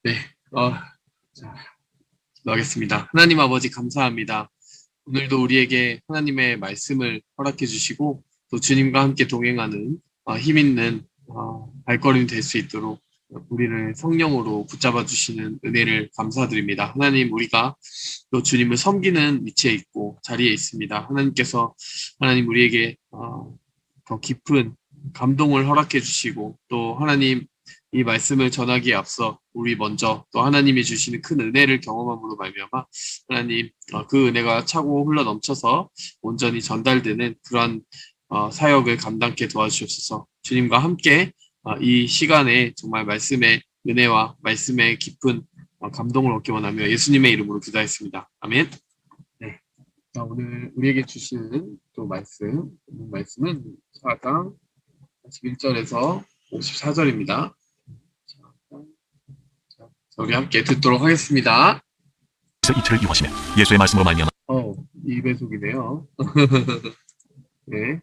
네, 자, 기도하겠습니다. 하나님 아버지 감사합니다. 오늘도 우리에게 하나님의 말씀을 허락해 주시고 또 주님과 함께 동행하는 힘 있는 발걸음이 될 수 있도록 우리를 성령으로 붙잡아 주시는 은혜를 감사드립니다. 하나님, 우리가 또 주님을 섬기는 위치에 있고 자리에 있습니다. 하나님 우리에게 더 깊은 감동을 허락해 주시고 또 하나님 이 말씀을 전하기에 앞서 우리 먼저 또 하나님이 주시는 큰 은혜를 경험함으로 말미암아 하나님 그 은혜가 차고 흘러 넘쳐서 온전히 전달되는 그런 사역을 감당케 도와주옵소서. 주님과 함께 이 시간에 정말 말씀의 은혜와 말씀의 깊은 감동을 얻기 원하며 예수님의 이름으로 기도했습니다. 아멘. 네. 자, 오늘 우리에게 주시는 또 말씀은 4장 41절에서 54절입니다. 우리 함께 듣도록 하겠습니다. 그래서 이틀을 유하시며 예수의 말씀으로 말미암아 2배속이네요. 네.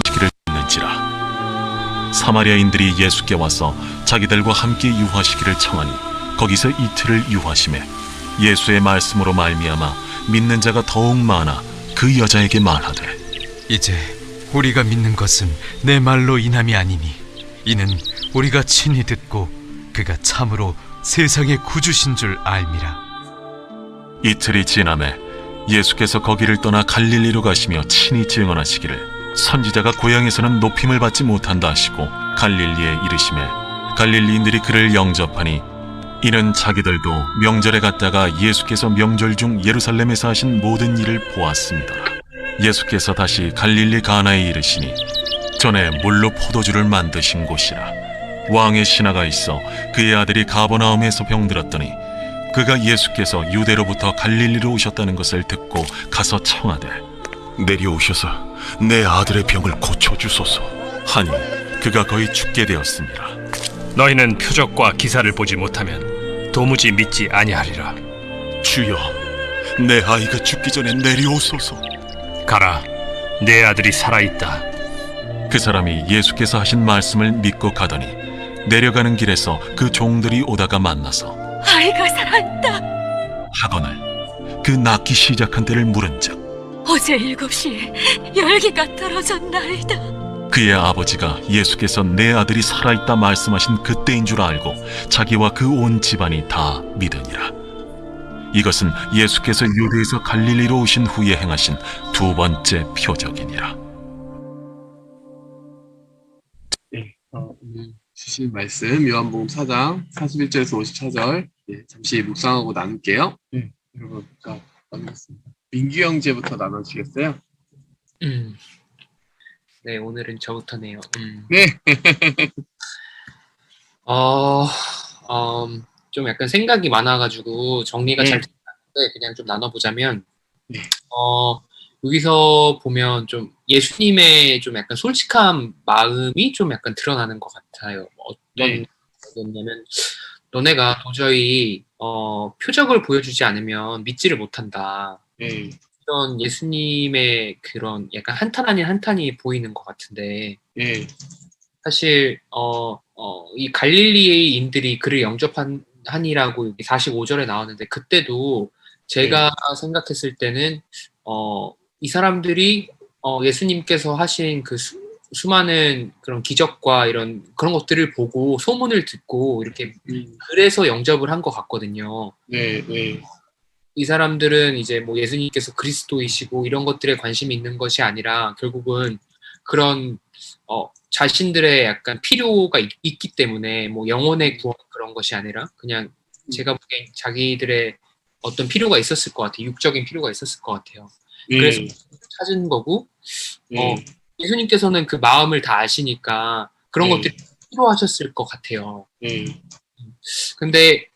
시기를 듣는지라. 사마리아인들이 예수께 와서 자기들과 함께 유하시기를 청하니 거기서 이틀을 유하시며 예수의 말씀으로 말미암아 믿는 자가 더욱 많아 그 여자에게 말하되 이제 우리가 믿는 것은 내 말로 인함이 아니니 이는 우리가 친히 듣고 그가 참으로 세상의 구주신 줄 알미라. 이틀이 지나매 예수께서 거기를 떠나 갈릴리로 가시며 친히 증언하시기를 선지자가 고향에서는 높임을 받지 못한다 하시고 갈릴리에 이르시매 갈릴리인들이 그를 영접하니 이는 자기들도 명절에 갔다가 예수께서 명절 중 예루살렘에서 하신 모든 일을 보았습니다. 예수께서 다시 갈릴리 가나에 이르시니 전에 물로 포도주를 만드신 곳이라. 왕의 신하가 있어 그의 아들이 가버나움에서 병들었더니 그가 예수께서 유대로부터 갈릴리로 오셨다는 것을 듣고 가서 청하되 내려오셔서 내 아들의 병을 고쳐주소서 하니 그가 거의 죽게 되었습니다. 너희는 표적과 기사를 보지 못하면 도무지 믿지 아니하리라. 주여, 내 아이가 죽기 전에 내려오소서. 가라, 내 아들이 살아있다. 그 사람이 예수께서 하신 말씀을 믿고 가더니 내려가는 길에서 그 종들이 오다가 만나서 아이가 살아있다. 하거늘 그 낳기 시작한 때를 물은즉 어제 7시에 열기가 떨어졌나이다. 그의 아버지가 예수께서 내 아들이 살아있다 말씀하신 그때인 줄 알고 자기와 그 온 집안이 다 믿으니라. 이것은 예수께서 유대에서 갈릴리로 오신 후에 행하신 두 번째 표적이니라. 네, 오늘 주신 말씀 요한복음 4장 41절에서 54절 잠시 묵상하고 나눌게요. 네, 여러분 나누겠습니다. 민규 형제부터 나눠주시겠어요? 네, 오늘은 저부터네요. 네. 좀 약간 생각이 많아가지고 정리가 네. 잘 되지 않는데 그냥 좀 나눠보자면, 네. 여기서 보면 좀 예수님의 좀 약간 솔직한 마음이 좀 약간 드러나는 것 같아요. 어떤 거냐면, 너네가 도저히 표적을 보여주지 않으면 믿지를 못한다. 네. 이런 예수님의 그런 약간 한탄 아닌 한탄이 보이는 것 같은데, 네. 사실 이 갈릴리인들이 그를 영접하니라고 45절에 나왔는데, 그때도 제가 생각했을 때는 이 사람들이 예수님께서 하신 그 수많은 그런 기적과 이런 그런 것들을 보고 소문을 듣고 이렇게 그래서 영접을 한 것 같거든요. 네. 네. 이 사람들은 이제 뭐 예수님께서 그리스도이시고 이런 것들에 관심이 있는 것이 아니라 결국은 그런 자신들의 약간 필요가 있기 때문에 뭐 영혼의 구원 그런 것이 아니라 그냥 제가 보기엔 자기들의 어떤 필요가 있었을 것 같아요. 육적인 필요가 있었을 것 같아요. 그래서 찾은 거고 예수님께서는 그 마음을 다 아시니까 그런 것들이 필요하셨을 것 같아요. 근데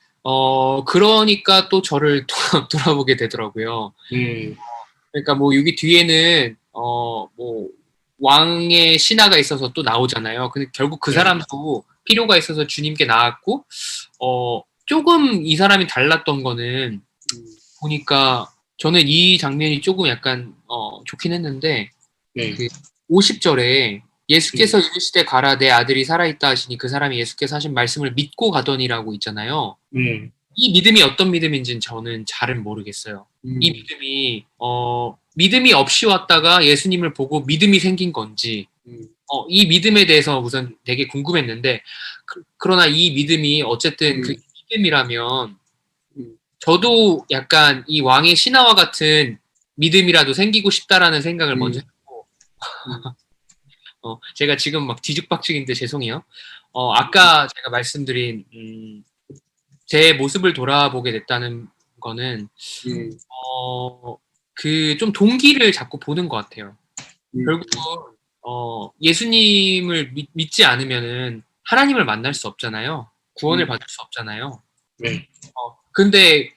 그러니까 또 저를 돌아보게 되더라고요. 그러니까 뭐 여기 뒤에는 뭐 왕의 신하가 있어서 또 나오잖아요. 근데 결국 그 사람도 필요가 있어서 주님께 나왔고 조금 이 사람이 달랐던 거는 보니까 저는 이 장면이 조금 약간 좋긴 했는데 그 50절에 예수께서 이르시되 가라 내 아들이 살아있다 하시니 그 사람이 예수께서 하신 말씀을 믿고 가더니라고 있잖아요. 네. 이 믿음이 어떤 믿음인지는 저는 잘은 모르겠어요. 이 음, 믿음이 없이 왔다가 예수님을 보고 믿음이 생긴 건지, 음, 이 믿음에 대해서 우선 되게 궁금했는데, 그러나 이 믿음이 어쨌든 그 음. 믿음이라면, 음. 저도 약간 이 왕의 신하와 같은 믿음이라도 생기고 싶다라는 생각을 먼저 했고, 제가 지금 막 뒤죽박죽인데 죄송해요. 아까 제가 말씀드린, 제 모습을 돌아보게 됐다는 거는, 음, 그 좀 동기를 자꾸 보는 것 같아요. 음. 결국은 예수님을 믿지 않으면은 하나님을 만날 수 없잖아요. 구원을 받을 수 없잖아요. 네. 근데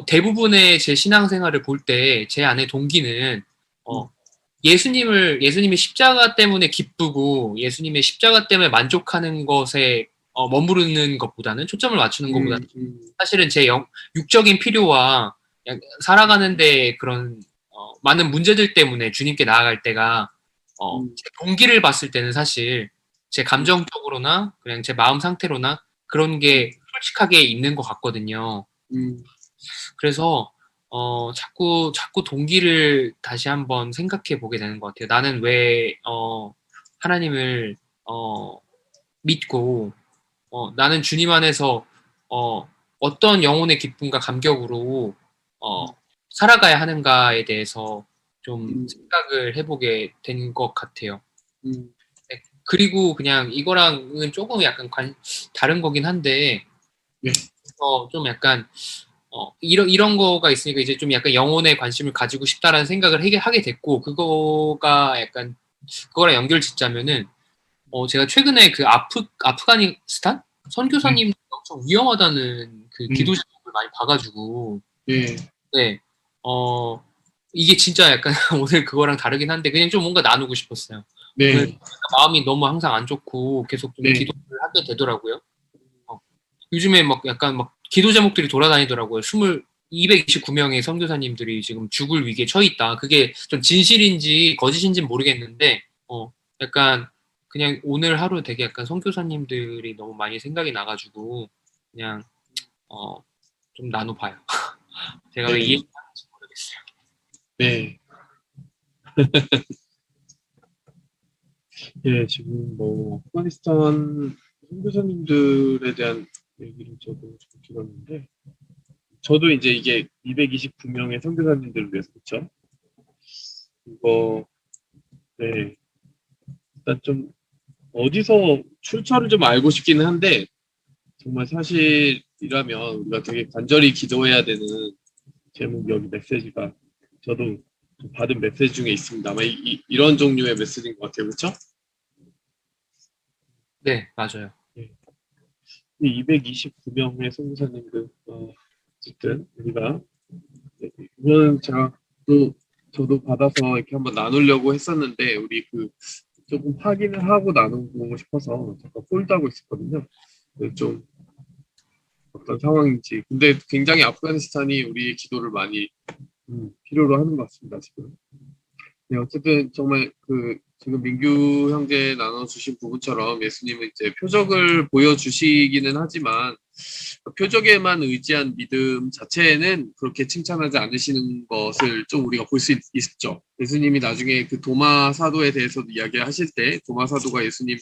대부분의 제 신앙생활을 볼 때 제 안의 동기는 예수님의 십자가 때문에 기쁘고 예수님의 십자가 때문에 만족하는 것에 머무르는 것보다는 초점을 맞추는 것보다는 사실은 제 육적인 필요와 살아가는데 그런 많은 문제들 때문에 주님께 나아갈 때가 제 동기를 봤을 때는 사실 제 감정적으로나 그냥 제 마음 상태로나 그런 게 솔직하게 있는 것 같거든요. 그래서 자꾸 동기를 다시 한번 생각해 보게 되는 것 같아요. 나는 왜 하나님을 믿고 나는 주님 안에서 어떤 영혼의 기쁨과 감격으로 살아가야 하는가에 대해서 좀 생각을 해보게 된 것 같아요. 네, 그리고 그냥 이거랑은 조금 약간 다른 거긴 한데, 네. 좀 약간, 이런 거가 있으니까 이제 좀 약간 영혼에 관심을 가지고 싶다라는 생각을 하게 됐고, 그거가 약간, 그거랑 연결 짓자면은, 제가 최근에 그 아프가니스탄? 선교사님 엄청 위험하다는 그 기도 제목을 많이 봐가지고, 네. 네, 이게 진짜 약간 오늘 그거랑 다르긴 한데, 그냥 좀 뭔가 나누고 싶었어요. 네. 마음이 너무 항상 안 좋고 계속 좀 네. 기도를 하게 되더라고요. 요즘에 막 약간 막 기도 제목들이 돌아다니더라고요. 229명의 선교사님들이 지금 죽을 위기에 처해 있다. 그게 좀 진실인지 거짓인지는 모르겠는데, 약간 그냥 오늘 하루 되게 약간 선교사님들이 너무 많이 생각이 나가지고 그냥 좀 나눠봐요. 제가 왜 네. 이 얘기하는지 모르겠어요. 네. 예, 지금 뭐 아프가니스탄 선교사님들에 대한 얘기를 저도 좀 들었는데, 저도 이제 이게 229명의 선교사님들을 위해서 그렇죠? 이거 네, 일단 좀 어디서 출처를 좀 알고 싶기는 한데, 정말 사실이라면 우리가 되게 간절히 기도해야 되는 제목이 여기 메시지가 저도 좀 받은 메시지 중에 있습니다. 아마 이런 종류의 메시지인 것 같아요, 그렇죠? 네, 맞아요. 229명의 선교사님들, 어쨌든 우리가 이거는 제가 또 저도 받아서 이렇게 한번 나누려고 했었는데, 우리 그 조금 확인을 하고 나누고 싶어서 잠깐 폴드하고 있었거든요. 좀 어떤 상황인지. 근데 굉장히 아프가니스탄이 우리의 기도를 많이 필요로 하는 것 같습니다, 지금. 네, 어쨌든 정말 그 지금 민규 형제 나눠주신 부분처럼 예수님은 이제 표적을 보여주시기는 하지만 표적에만 의지한 믿음 자체는 그렇게 칭찬하지 않으시는 것을 좀 우리가 볼 수 있죠. 예수님이 나중에 그 도마 사도에 대해서도 이야기하실 때 도마 사도가 예수님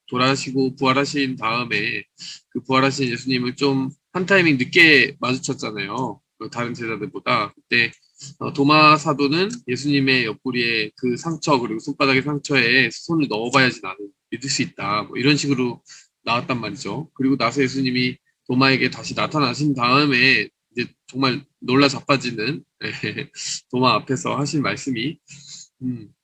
돌아가시고 부활하신 다음에 그 부활하신 예수님을 좀 한 타이밍 늦게 마주쳤잖아요. 그 다른 제자들보다. 그때 도마 사도는 예수님의 옆구리에 그 상처 그리고 손바닥의 상처에 손을 넣어봐야지 나는 믿을 수 있다. 뭐 이런 식으로 나왔단 말이죠. 그리고 나서 예수님이 도마에게 다시 나타나신 다음에 이제 정말 놀라 자빠지는 도마 앞에서 하신 말씀이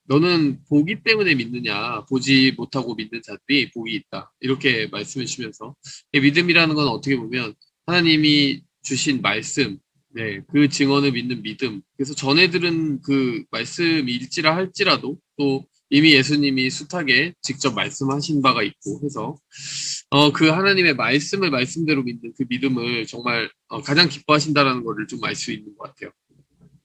너는 보기 때문에 믿느냐 보지 못하고 믿는 자들이 복이 있다. 이렇게 말씀해 주시면서 믿음이라는 건 어떻게 보면 하나님이 주신 말씀 네, 그 증언을 믿는 믿음. 그래서 전해들은 그 말씀일지라 할지라도 또 이미 예수님이 숱하게 직접 말씀하신 바가 있고 해서 그 하나님의 말씀을 말씀대로 믿는 그 믿음을 정말 가장 기뻐하신다라는 것을 좀 알 수 있는 것 같아요.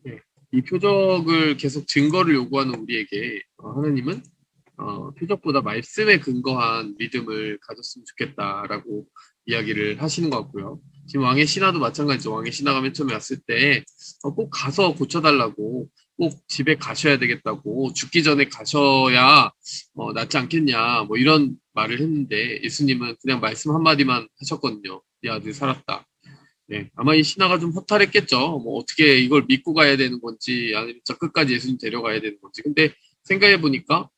네. 이 표적을 계속 증거를 요구하는 우리에게 하나님은 표적보다 말씀에 근거한 믿음을 가졌으면 좋겠다라고 이야기를 하시는 것 같고요. 지금 왕의 신하도 마찬가지죠. 왕의 신하가 맨 처음에 왔을 때 꼭 가서 고쳐달라고, 꼭 집에 가셔야 되겠다고, 죽기 전에 가셔야 낫지 않겠냐, 뭐 이런 말을 했는데 예수님은 그냥 말씀 한마디만 하셨거든요. 네 아들 살았다. 네, 아마 이 신하가 좀 허탈했겠죠. 뭐 어떻게 이걸 믿고 가야 되는 건지, 아니면 저 끝까지 예수님 데려가야 되는 건지. 근데 생각해 보니까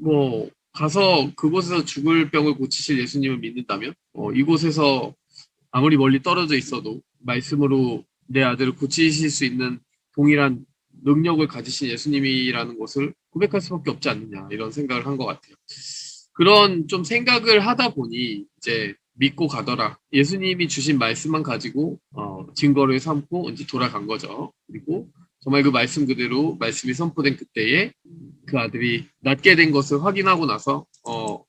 뭐 가서 그곳에서 죽을 병을 고치실 예수님을 믿는다면 이곳에서 아무리 멀리 떨어져 있어도 말씀으로 내 아들을 고치실 수 있는 동일한 능력을 가지신 예수님이라는 것을 고백할 수밖에 없지 않느냐, 이런 생각을 한 것 같아요. 그런 좀 생각을 하다 보니 이제 믿고 가더라. 예수님이 주신 말씀만 가지고 증거를 삼고 이제 돌아간 거죠. 그리고 정말 그 말씀 그대로 말씀이 선포된 그때에 그 아들이 낫게 된 것을 확인하고 나서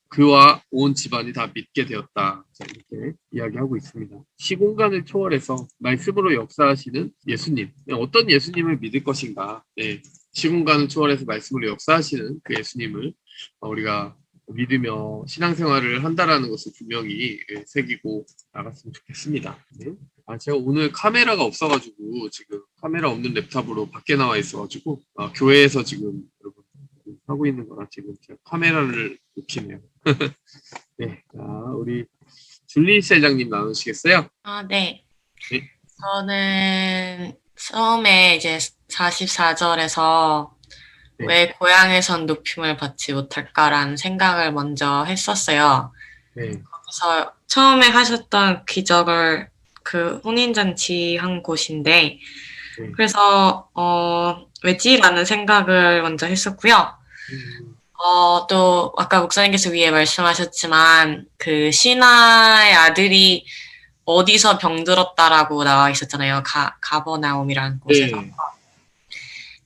그와 온 집안이 다 믿게 되었다. 이렇게 이야기하고 있습니다. 시공간을 초월해서 말씀으로 역사하시는 예수님. 어떤 예수님을 믿을 것인가. 네. 시공간을 초월해서 말씀으로 역사하시는 그 예수님을 우리가 믿으며 신앙생활을 한다라는 것을 분명히 새기고 나갔으면 좋겠습니다. 네. 제가 오늘 카메라가 없어가지고 지금 카메라 없는 랩탑으로 밖에 나와 있어가지고 교회에서 지금 여러분 하고 있는 거라 지금 제가 카메라를 놓기네요. 네, 자 우리 줄리 세장님 나누시겠어요? 네. 네. 저는 처음에 이제 44절에서 네. 왜 고향에선 높임을 받지 못할까라는 생각을 먼저 했었어요. 네. 그래서 처음에 하셨던 기적을 그 혼인잔치 한 곳인데, 네. 그래서 왜지라는 생각을 먼저 했었고요. 또 아까 목사님께서 위에 말씀하셨지만 그 신하의 아들이 어디서 병들었다라고 나와 있었잖아요. 가버나움이라는 곳에서. 네.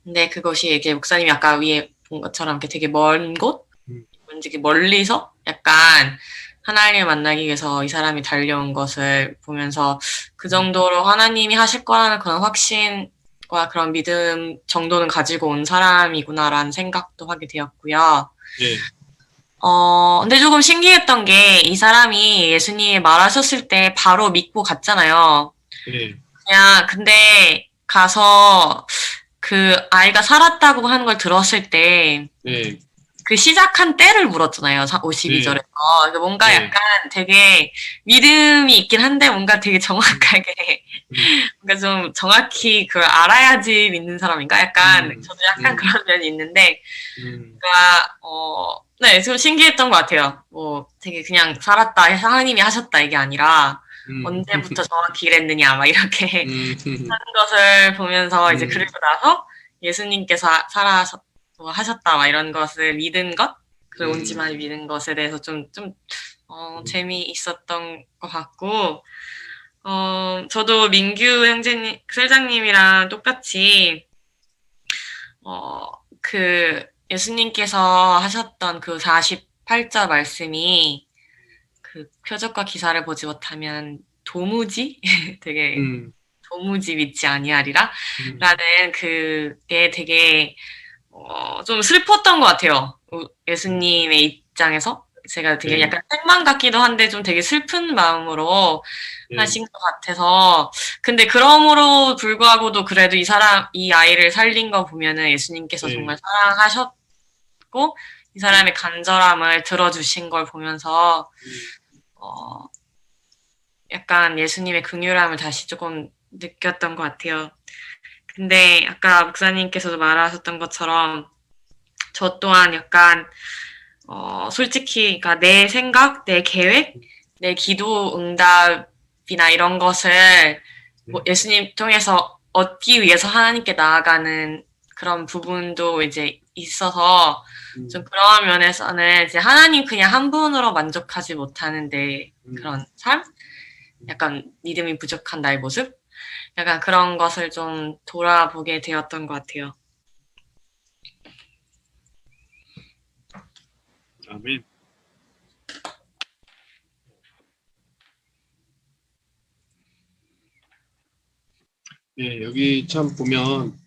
근데 그것이 이게 목사님이 아까 위에 본 것처럼 이렇게 되게 먼 곳? 왠지 이렇게 멀리서 약간 하나님을 만나기 위해서 이 사람이 달려온 것을 보면서 그 정도로 하나님이 하실 거라는 그런 확신과 그런 믿음 정도는 가지고 온 사람이구나라는 생각도 하게 되었고요. 네. 근데 조금 신기했던 게 이 사람이 예수님이 말하셨을 때 바로 믿고 갔잖아요. 네. 그냥 근데 가서 그 아이가 살았다고 하는 걸 들었을 때 네. 그 시작한 때를 물었잖아요. 52절에서. 그래서 뭔가 네. 약간 되게 믿음이 있긴 한데 뭔가 되게 정확하게 뭔가 좀 정확히 그걸 알아야지 믿는 사람인가? 약간 저도 약간 그런 면이 있는데 그러니까 네, 좀 신기했던 것 같아요. 뭐 되게 그냥 살았다, 하나님이 하셨다 이게 아니라 언제부터 정확히 이랬느냐 막 이렇게 하는 것을 보면서 이제 그리고 나서 예수님께서 하셨다 막 이런 것을 믿은 것, 그 온 집안이 믿은 것에 대해서 좀 재미있었던 것 같고, 저도 민규 형제님, sel장님이랑 똑같이 그 예수님께서 하셨던 그 48절 말씀이 그 표적과 기사를 보지 못하면 도무지 되게 도무지 믿지 아니하리라 라는 그게 되게 좀 슬펐던 것 같아요. 예수님의 입장에서 제가 되게 네. 약간 책망 같기도 한데 좀 되게 슬픈 마음으로 하신 것 같아서. 근데 그럼으로 불구하고도 그래도 이 아이를 살린 거 보면은 예수님께서 네. 정말 사랑하셨고 이 사람의 간절함을 들어주신 걸 보면서 약간 예수님의 긍휼함을 다시 조금 느꼈던 것 같아요. 근데 아까 목사님께서도 말하셨던 것처럼 저 또한 약간 솔직히 그러니까 내 생각, 내 계획, 내 기도 응답이나 이런 것을 뭐 예수님 통해서 얻기 위해서 하나님께 나아가는 그런 부분도 이제 있어서 좀 그런 면에서는 이제 하나님 그냥 한 분으로 만족하지 못하는데 그런 삶? 약간 믿음이 부족한 나의 모습? 약간 그런 것을 좀 돌아보게 되었던 것 같아요. 아멘. 네, 여기 참 보면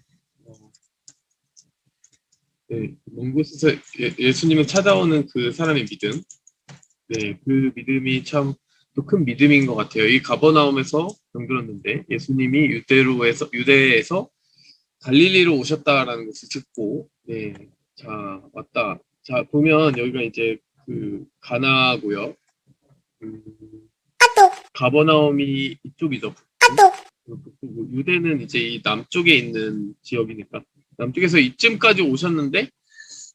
네, 먼 곳에서 예수님을 찾아오는 그 사람의 믿음. 네, 그 믿음이 참 또 큰 믿음인 것 같아요. 이 가버나움에서 병들었는데 예수님이 유대에서 갈릴리로 오셨다라는 것을 듣고, 네, 자, 왔다. 자, 보면 여기가 이제 그 가나고요. 가버나움이 이쪽이죠. 북부고 유대는 이제 이 남쪽에 있는 지역이니까 남쪽에서 이쯤까지 오셨는데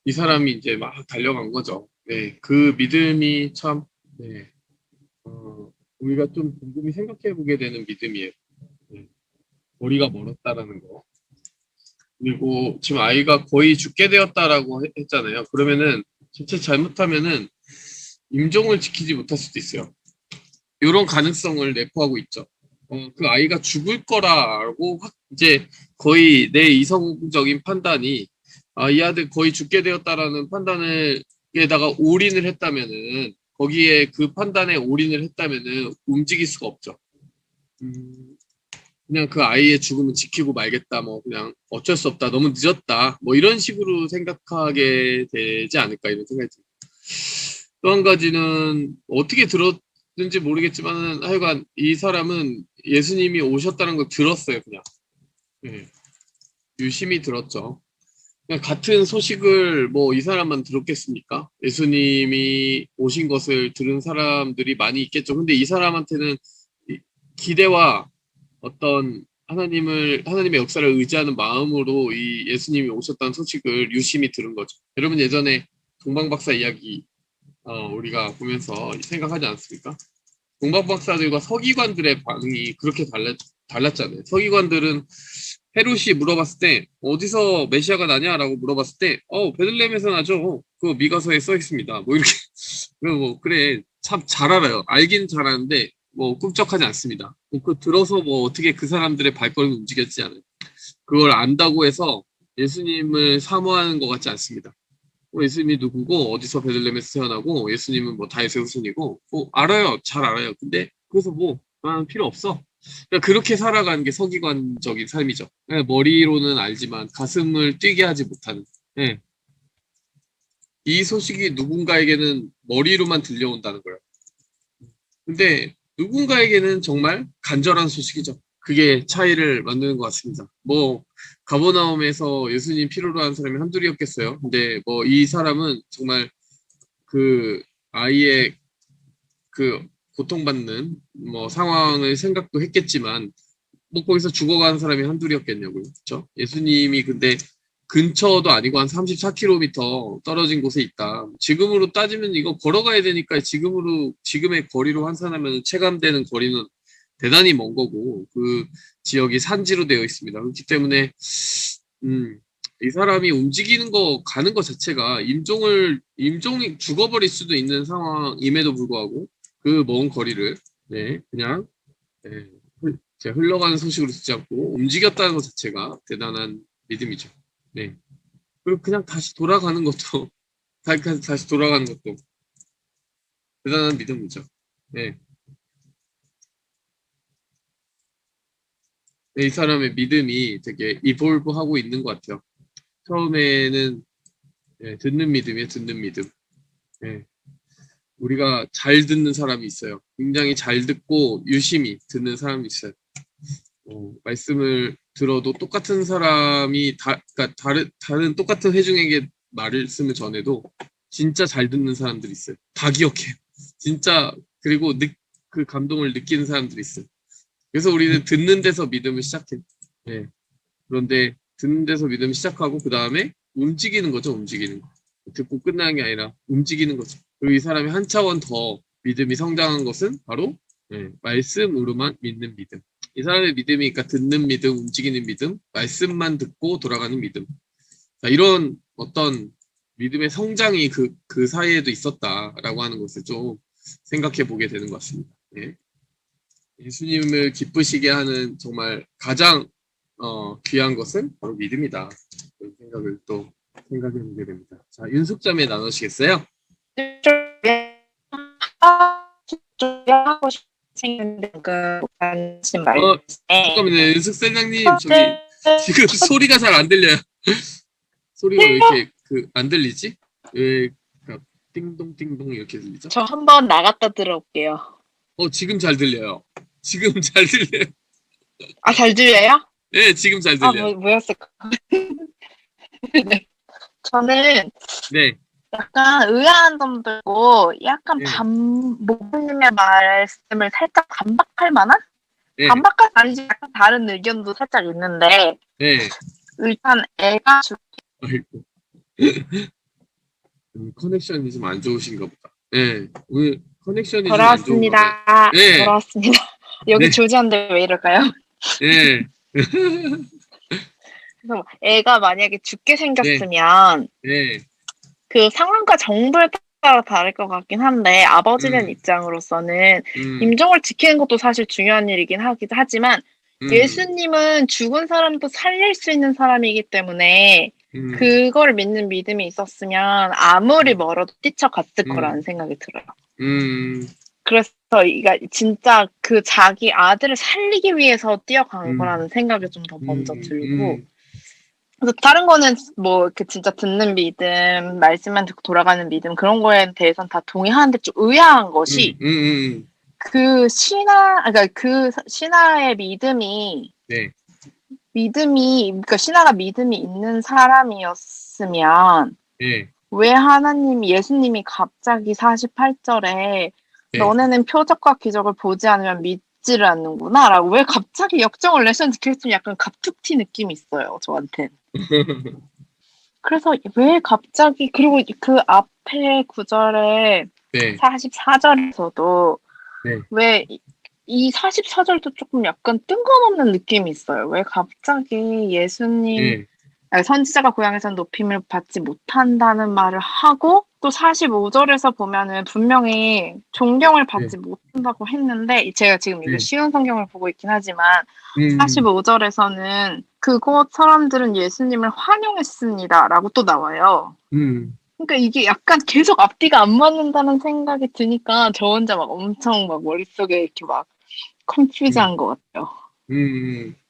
이 사람이 이제 막 달려간 거죠. 네, 그 믿음이 참, 네, 우리가 좀 곰곰이 생각해 보게 되는 믿음이에요. 네, 거리가 멀었다라는 거. 그리고 지금 아이가 거의 죽게 되었다라고 했잖아요. 그러면은 자칫 잘못하면은 임종을 지키지 못할 수도 있어요. 이런 가능성을 내포하고 있죠. 그 아이가 죽을 거라고 이제 거의 내 이성적인 판단이 이 아들 거의 죽게 되었다라는 판단에다가 올인을 했다면은 거기에 그 판단에 올인을 했다면은 움직일 수가 없죠. 그냥 그 아이의 죽음을 지키고 말겠다, 뭐 그냥 어쩔 수 없다, 너무 늦었다, 뭐 이런 식으로 생각하게 되지 않을까 이런 생각이 듭니다. 또 한 가지는 어떻게 들었는지 모르겠지만 하여간 이 사람은 예수님이 오셨다는 걸 들었어요. 그냥 네. 유심히 들었죠. 그냥 같은 소식을 뭐 이 사람만 들었겠습니까? 예수님이 오신 것을 들은 사람들이 많이 있겠죠. 근데 이 사람한테는 기대와 어떤 하나님의 역사를 의지하는 마음으로 이 예수님이 오셨다는 소식을 유심히 들은 거죠. 여러분 예전에 동방박사 이야기 우리가 보면서 생각하지 않습니까? 동방박사들과 서기관들의 반응이 그렇게 달랐잖아요. 서기관들은 헤롯이 물어봤을 때 어디서 메시아가 나냐라고 물어봤을 때 베들레헴에서 나죠. 그 미가서에 써 있습니다. 뭐 이렇게 뭐 그래 참 잘 알아요. 알긴 잘 아는데 뭐 꿈쩍하지 않습니다. 그 들어서 뭐 어떻게 그 사람들의 발걸음이 움직였지 않아요. 그걸 안다고 해서 예수님을 사모하는 것 같지 않습니다. 예수님이 누구고 어디서 베들레헴에서 태어나고 예수님은 뭐 다윗의 후손이고 알아요. 잘 알아요. 근데 그래서 뭐 필요 없어. 그러니까 그렇게 살아가는 게 서기관적인 삶이죠. 머리로는 알지만 가슴을 뛰게 하지 못하는. 네. 이 소식이 누군가에게는 머리로만 들려온다는 거예요. 근데 누군가에게는 정말 간절한 소식이죠. 그게 차이를 만드는 것 같습니다. 뭐 가버나움에서 예수님 필요로 하는 사람이 한둘이었겠어요. 근데 뭐 이 사람은 정말 그 아이의 그 고통받는 뭐 상황을 생각도 했겠지만 뭐 거기서 죽어가는 사람이 한둘이었겠냐고요. 그렇죠? 예수님이 근데 근처도 아니고 한 34km 떨어진 곳에 있다. 지금으로 따지면 이거 걸어가야 되니까 지금의 거리로 환산하면 체감되는 거리는 대단히 먼 거고 그 지역이 산지로 되어 있습니다. 그렇기 때문에 이 사람이 가는 거 자체가 임종이 죽어버릴 수도 있는 상황임에도 불구하고 그 먼 거리를 그냥 흘러가는 소식으로 듣지 않고 움직였다는 것 자체가 대단한 믿음이죠. 네. 그리고 그냥 다시 돌아가는 것도 대단한 믿음이죠. 네. 이 사람의 믿음이 되게 이볼브하고 있는 것 같아요. 처음에는 듣는 믿음이에요. 듣는 믿음. 우리가 잘 듣는 사람이 있어요. 굉장히 잘 듣고 유심히 듣는 사람이 있어요. 말씀을 들어도 똑같은 사람이 그러니까 다른 똑같은 회중에게 말씀을 전해도 진짜 잘 듣는 사람들이 있어요. 다 기억해요. 진짜 그리고 그 감동을 느끼는 사람들이 있어요. 그래서 우리는 듣는 데서 믿음을 시작해. 그런데 듣는 데서 믿음을 시작하고 그 다음에 움직이는 거죠. 움직이는 거. 듣고 끝나는 게 아니라 움직이는 거죠. 그리고 이 사람이 한 차원 더 믿음이 성장한 것은 바로 말씀으로만 믿는 믿음. 이 사람의 믿음이 그러니까 듣는 믿음, 움직이는 믿음, 말씀만 듣고 돌아가는 믿음. 자, 이런 어떤 믿음의 성장이 그 사이에도 있었다라고 하는 것을 좀 생각해 보게 되는 것 같습니다. 예수님을 기쁘시게 하는 정말 가장 귀한 것은 바로 믿음이다. 그런 생각을 또 생각해 보게 됩니다. 자, 윤숙자매 나누시겠어요? 하고 싶은데 관심 말고 잠깐만요. 윤숙 쌤장님 저기 지금 소리가 잘 안 들려요. 소리가 왜 이렇게 그 안 들리지? 왜 띵동띵동 이렇게 들리죠? 저 한번 나갔다 들어올게요. 지금 잘 들려요. 지금 잘 들려요. 아, 잘 들려요? 네, 지금 잘 아, 들려요. 뭐였을까? 네. 저는 네, 약간 의아한 점도 있고, 약간 네. 목사님의 말씀을 살짝 반박할 만한? 네, 반박은 아니지, 약간 다른 의견도 살짝 있는데, 네. 일단 애가 아이고. 커넥션이 좀 안 좋으신가 보다. 네, 오늘 커넥션이 좀 안 좋은가 봐요. 돌아왔습니다. 네. 돌아왔습니다. 여기 네. 조지한데 왜 이럴까요? 네, 그래서 애가 만약에 죽게 생겼으면 네, 그 상황과 정도에 따라 다를 것 같긴 한데 아버지된 입장으로서는 임종을 지키는 것도 사실 중요한 일이긴 하지만 예수님은 죽은 사람도 살릴 수 있는 사람이기 때문에 그걸 믿는 믿음이 있었으면 아무리 멀어도 뛰쳐갔을 거라는 생각이 들어요. 그래서 이가 진짜 그 자기 아들을 살리기 위해서 뛰어간 거라는 생각이 좀 더 먼저 들고, 그래서 다른 거는 뭐 이렇게 진짜 듣는 믿음, 말씀만 듣고 돌아가는 믿음 그런 거에 대해서는 다 동의하는데 좀 의아한 것이 그 그러니까 그 신하의 믿음이 네, 그러니까 신하가 믿음이 있는 사람이었으면 네, 왜 예수님이 갑자기 48절에 네. 너네는 표적과 기적을 보지 않으면 믿지를 않는구나 라고 왜 갑자기 역정을 내셨는지 그게 좀 약간 갑툭튀 느낌이 있어요, 저한테. 그래서 왜 갑자기, 그리고 그 앞에 구절에 네, 44절에서도 네. 왜 이 44절도 조금 약간 뜬금없는 느낌이 있어요. 왜 갑자기 예수님 네. 선지자가 고향에서는 높임을 받지 못한다는 말을 하고 또 45절에서 보면은 분명히 존경을 받지 못한다고 했는데, 제가 지금 이거 쉬운 성경을 보고 있긴 하지만 45절에서는 그곳 사람들은 예수님을 환영했습니다 라고 또 나와요. 그러니까 이게 약간 계속 앞뒤가 안 맞는다는 생각이 드니까 저 혼자 막 엄청 막 머릿속에 이렇게 막 컨퓨즈한 것 같아요.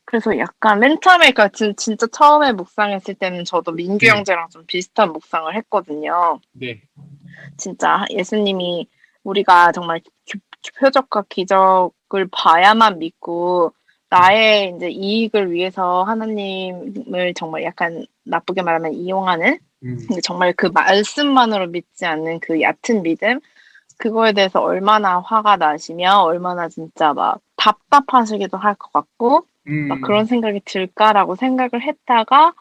그래서 약간 맨 처음에, 그러니까 진짜 처음에 묵상했을 때는 저도 민규 형제랑 좀 비슷한 묵상을 했거든요. 네. 진짜 예수님이 우리가 정말 표적과 기적을 봐야만 믿고 나의 이제 이익을 위해서 하나님을 정말 약간 나쁘게 말하면 이용하는, 근데 정말 그 말씀만으로 믿지 않는 그 얕은 믿음, 그거에 대해서 얼마나 화가 나시며 얼마나 진짜 막 답답하시기도 할 것 같고 막 그런 생각이 들까라고 생각을 했다가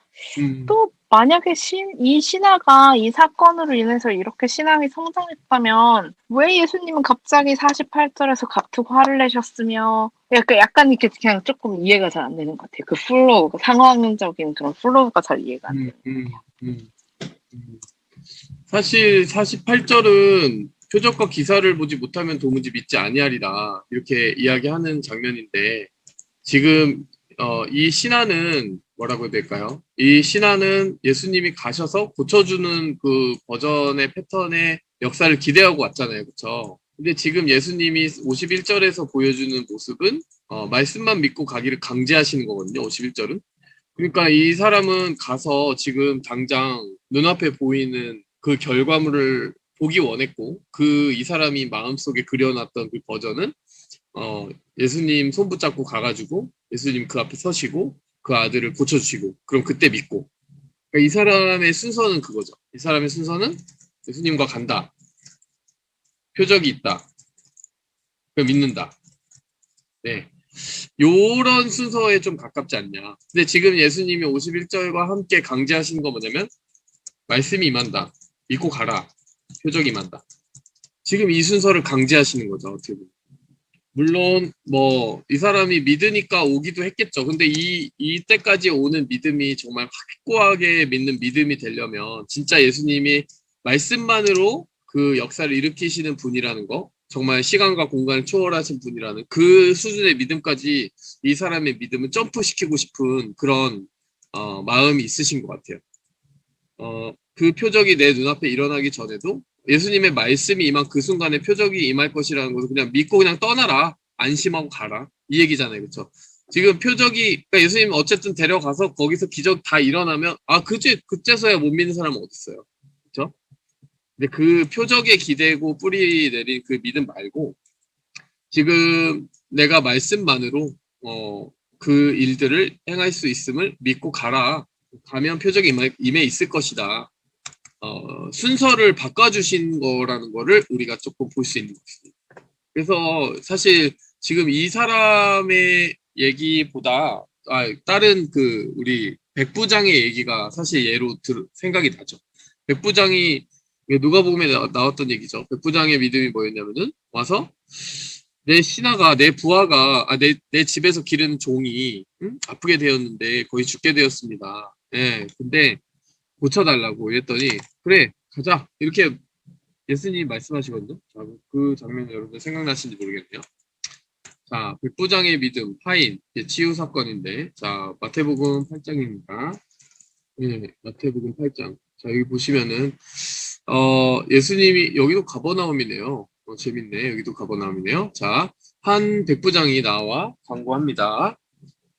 또 만약에 이 신하가 이 사건으로 인해서 이렇게 신앙이 성장했다면 왜 예수님은 갑자기 48절에서 갑툭 화를 내셨으며, 약간 이렇게 그냥 조금 이해가 잘 안 되는 것 같아요. 그 플로우, 그 상황적인 그런 플로우가 잘 이해가 안 되는 것 같아요. 사실 48절은 표적과 기사를 보지 못하면 도무지 믿지 아니하리라 이렇게 이야기하는 장면인데, 지금 이 신하는 뭐라고 해야 될까요? 이 신하는 예수님이 가셔서 고쳐주는 그 버전의 패턴의 역사를 기대하고 왔잖아요. 그렇죠? 근데 지금 예수님이 51절에서 보여주는 모습은 말씀만 믿고 가기를 강제하시는 거거든요. 51절은. 그러니까 이 사람은 가서 지금 당장 눈앞에 보이는 그 결과물을 보기 원했고, 이 사람이 마음속에 그려놨던 그 버전은 예수님 손 붙잡고 가가지고 예수님 그 앞에 서시고 그 아들을 고쳐주시고 그럼 그때 믿고, 그러니까 이 사람의 순서는 그거죠. 이 사람의 순서는 예수님과 간다, 표적이 있다, 그럼 믿는다. 네, 요런 순서에 좀 가깝지 않냐. 근데 지금 예수님이 51절과 함께 강제하시는 건 뭐냐면 말씀이 임한다, 믿고 가라, 표적이 임한다. 지금 이 순서를 강제하시는 거죠. 어떻게 보면. 물론 뭐 이 사람이 믿으니까 오기도 했겠죠. 근데 이때까지 오는 믿음이 정말 확고하게 믿는 믿음이 되려면 진짜 예수님이 말씀만으로 그 역사를 일으키시는 분이라는 거, 정말 시간과 공간을 초월하신 분이라는 그 수준의 믿음까지 이 사람의 믿음을 점프시키고 싶은 그런 마음이 있으신 것 같아요. 그 표적이 내 눈앞에 일어나기 전에도 예수님의 말씀이 임한 그 순간에 표적이 임할 것이라는 것을 그냥 믿고 그냥 떠나라, 안심하고 가라, 이 얘기잖아요. 그렇죠? 지금 표적이, 그러니까 예수님 어쨌든 데려가서 거기서 기적 다 일어나면, 그제서야 못 믿는 사람은 어딨어요. 그쵸? 근데 그 표적에 기대고 뿌리 내린 그 믿음 말고, 지금 내가 말씀만으로, 그 일들을 행할 수 있음을 믿고 가라. 가면 표적이 임해 있을 것이다. 순서를 바꿔주신 거라는 거를 우리가 조금 볼 수 있는 것입니다. 그래서 사실 지금 이 사람의 얘기보다 다른 그 우리 백부장의 얘기가 사실 예로 생각이 나죠. 백부장이 누가복음에 나왔던 얘기죠. 백부장의 믿음이 뭐였냐면은 와서 내 신하가 내 부하가 내 집에서 기른 종이 아프게 되었는데 거의 죽게 되었습니다. 예, 근데 고쳐달라고 이랬더니 그래 가자 이렇게 예수님이 말씀하시거든요. 자, 그 장면 여러분들 생각나시는지 모르겠네요. 자, 백부장의 믿음, 파인, 치유 사건인데, 자, 마태복음 8장입니다. 네, 마태복음 8장. 자, 여기 보시면은, 예수님이, 여기도 가버나움이네요. 재밌네. 여기도 가버나움이네요. 자, 한 백부장이 나와 광고합니다.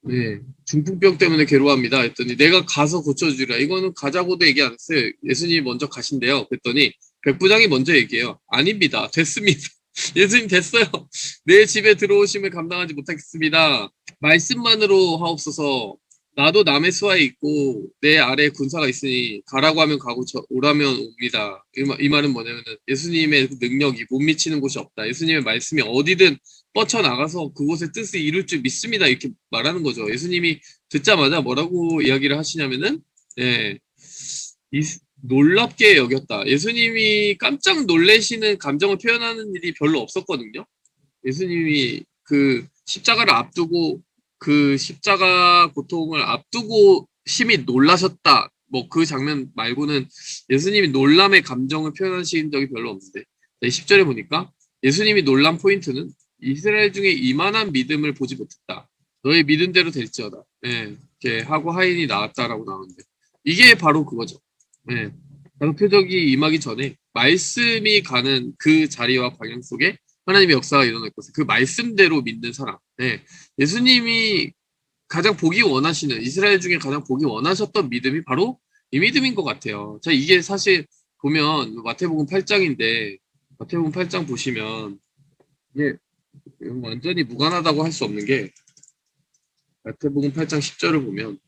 네, 중풍병 때문에 괴로워합니다. 했더니, 내가 가서 고쳐주리라. 이거는 가자고도 얘기 안 했어요. 예수님이 먼저 가신대요. 그랬더니, 백부장이 먼저 얘기해요. 아닙니다. 됐습니다. 예수님 됐어요. 내 집에 들어오심을 감당하지 못하겠습니다. 말씀만으로 하옵소서. 나도 남의 수하에 있고 내 아래 군사가 있으니 가라고 하면 가고 오라면 옵니다. 이 말은 뭐냐면 예수님의 능력이 못 미치는 곳이 없다. 예수님의 말씀이 어디든 뻗쳐나가서 그곳의 뜻을 이룰 줄 믿습니다. 이렇게 말하는 거죠. 예수님이 듣자마자 뭐라고 이야기를 하시냐면은 놀랍게 여겼다. 예수님이 깜짝 놀래시는 감정을 표현하는 일이 별로 없었거든요. 예수님이 그 십자가를 앞두고 그 십자가 고통을 앞두고 심히 놀라셨다. 뭐 그 장면 말고는 예수님이 놀람의 감정을 표현하신 적이 별로 없는데 10절에 보니까 예수님이 놀란 포인트는 이스라엘 중에 이만한 믿음을 보지 못했다. 너의 믿음대로 될지어다. 이렇게 하고 하인이 나왔다라고 나오는데 이게 바로 그거죠. 바로 표적이 임하기 전에 말씀이 가는 그 자리와 방향 속에 하나님의 역사가 일어날 것을 그 말씀대로 믿는 사람. 예수님이 가장 보기 원하시는 이스라엘 중에 가장 보기 원하셨던 믿음이 바로 이 믿음인 것 같아요. 자, 이게 사실 보면 마태복음 8장인데 마태복음 8장 보시면 이게 완전히 무관하다고 할 수 없는 게 마태복음 8장 10절을 보면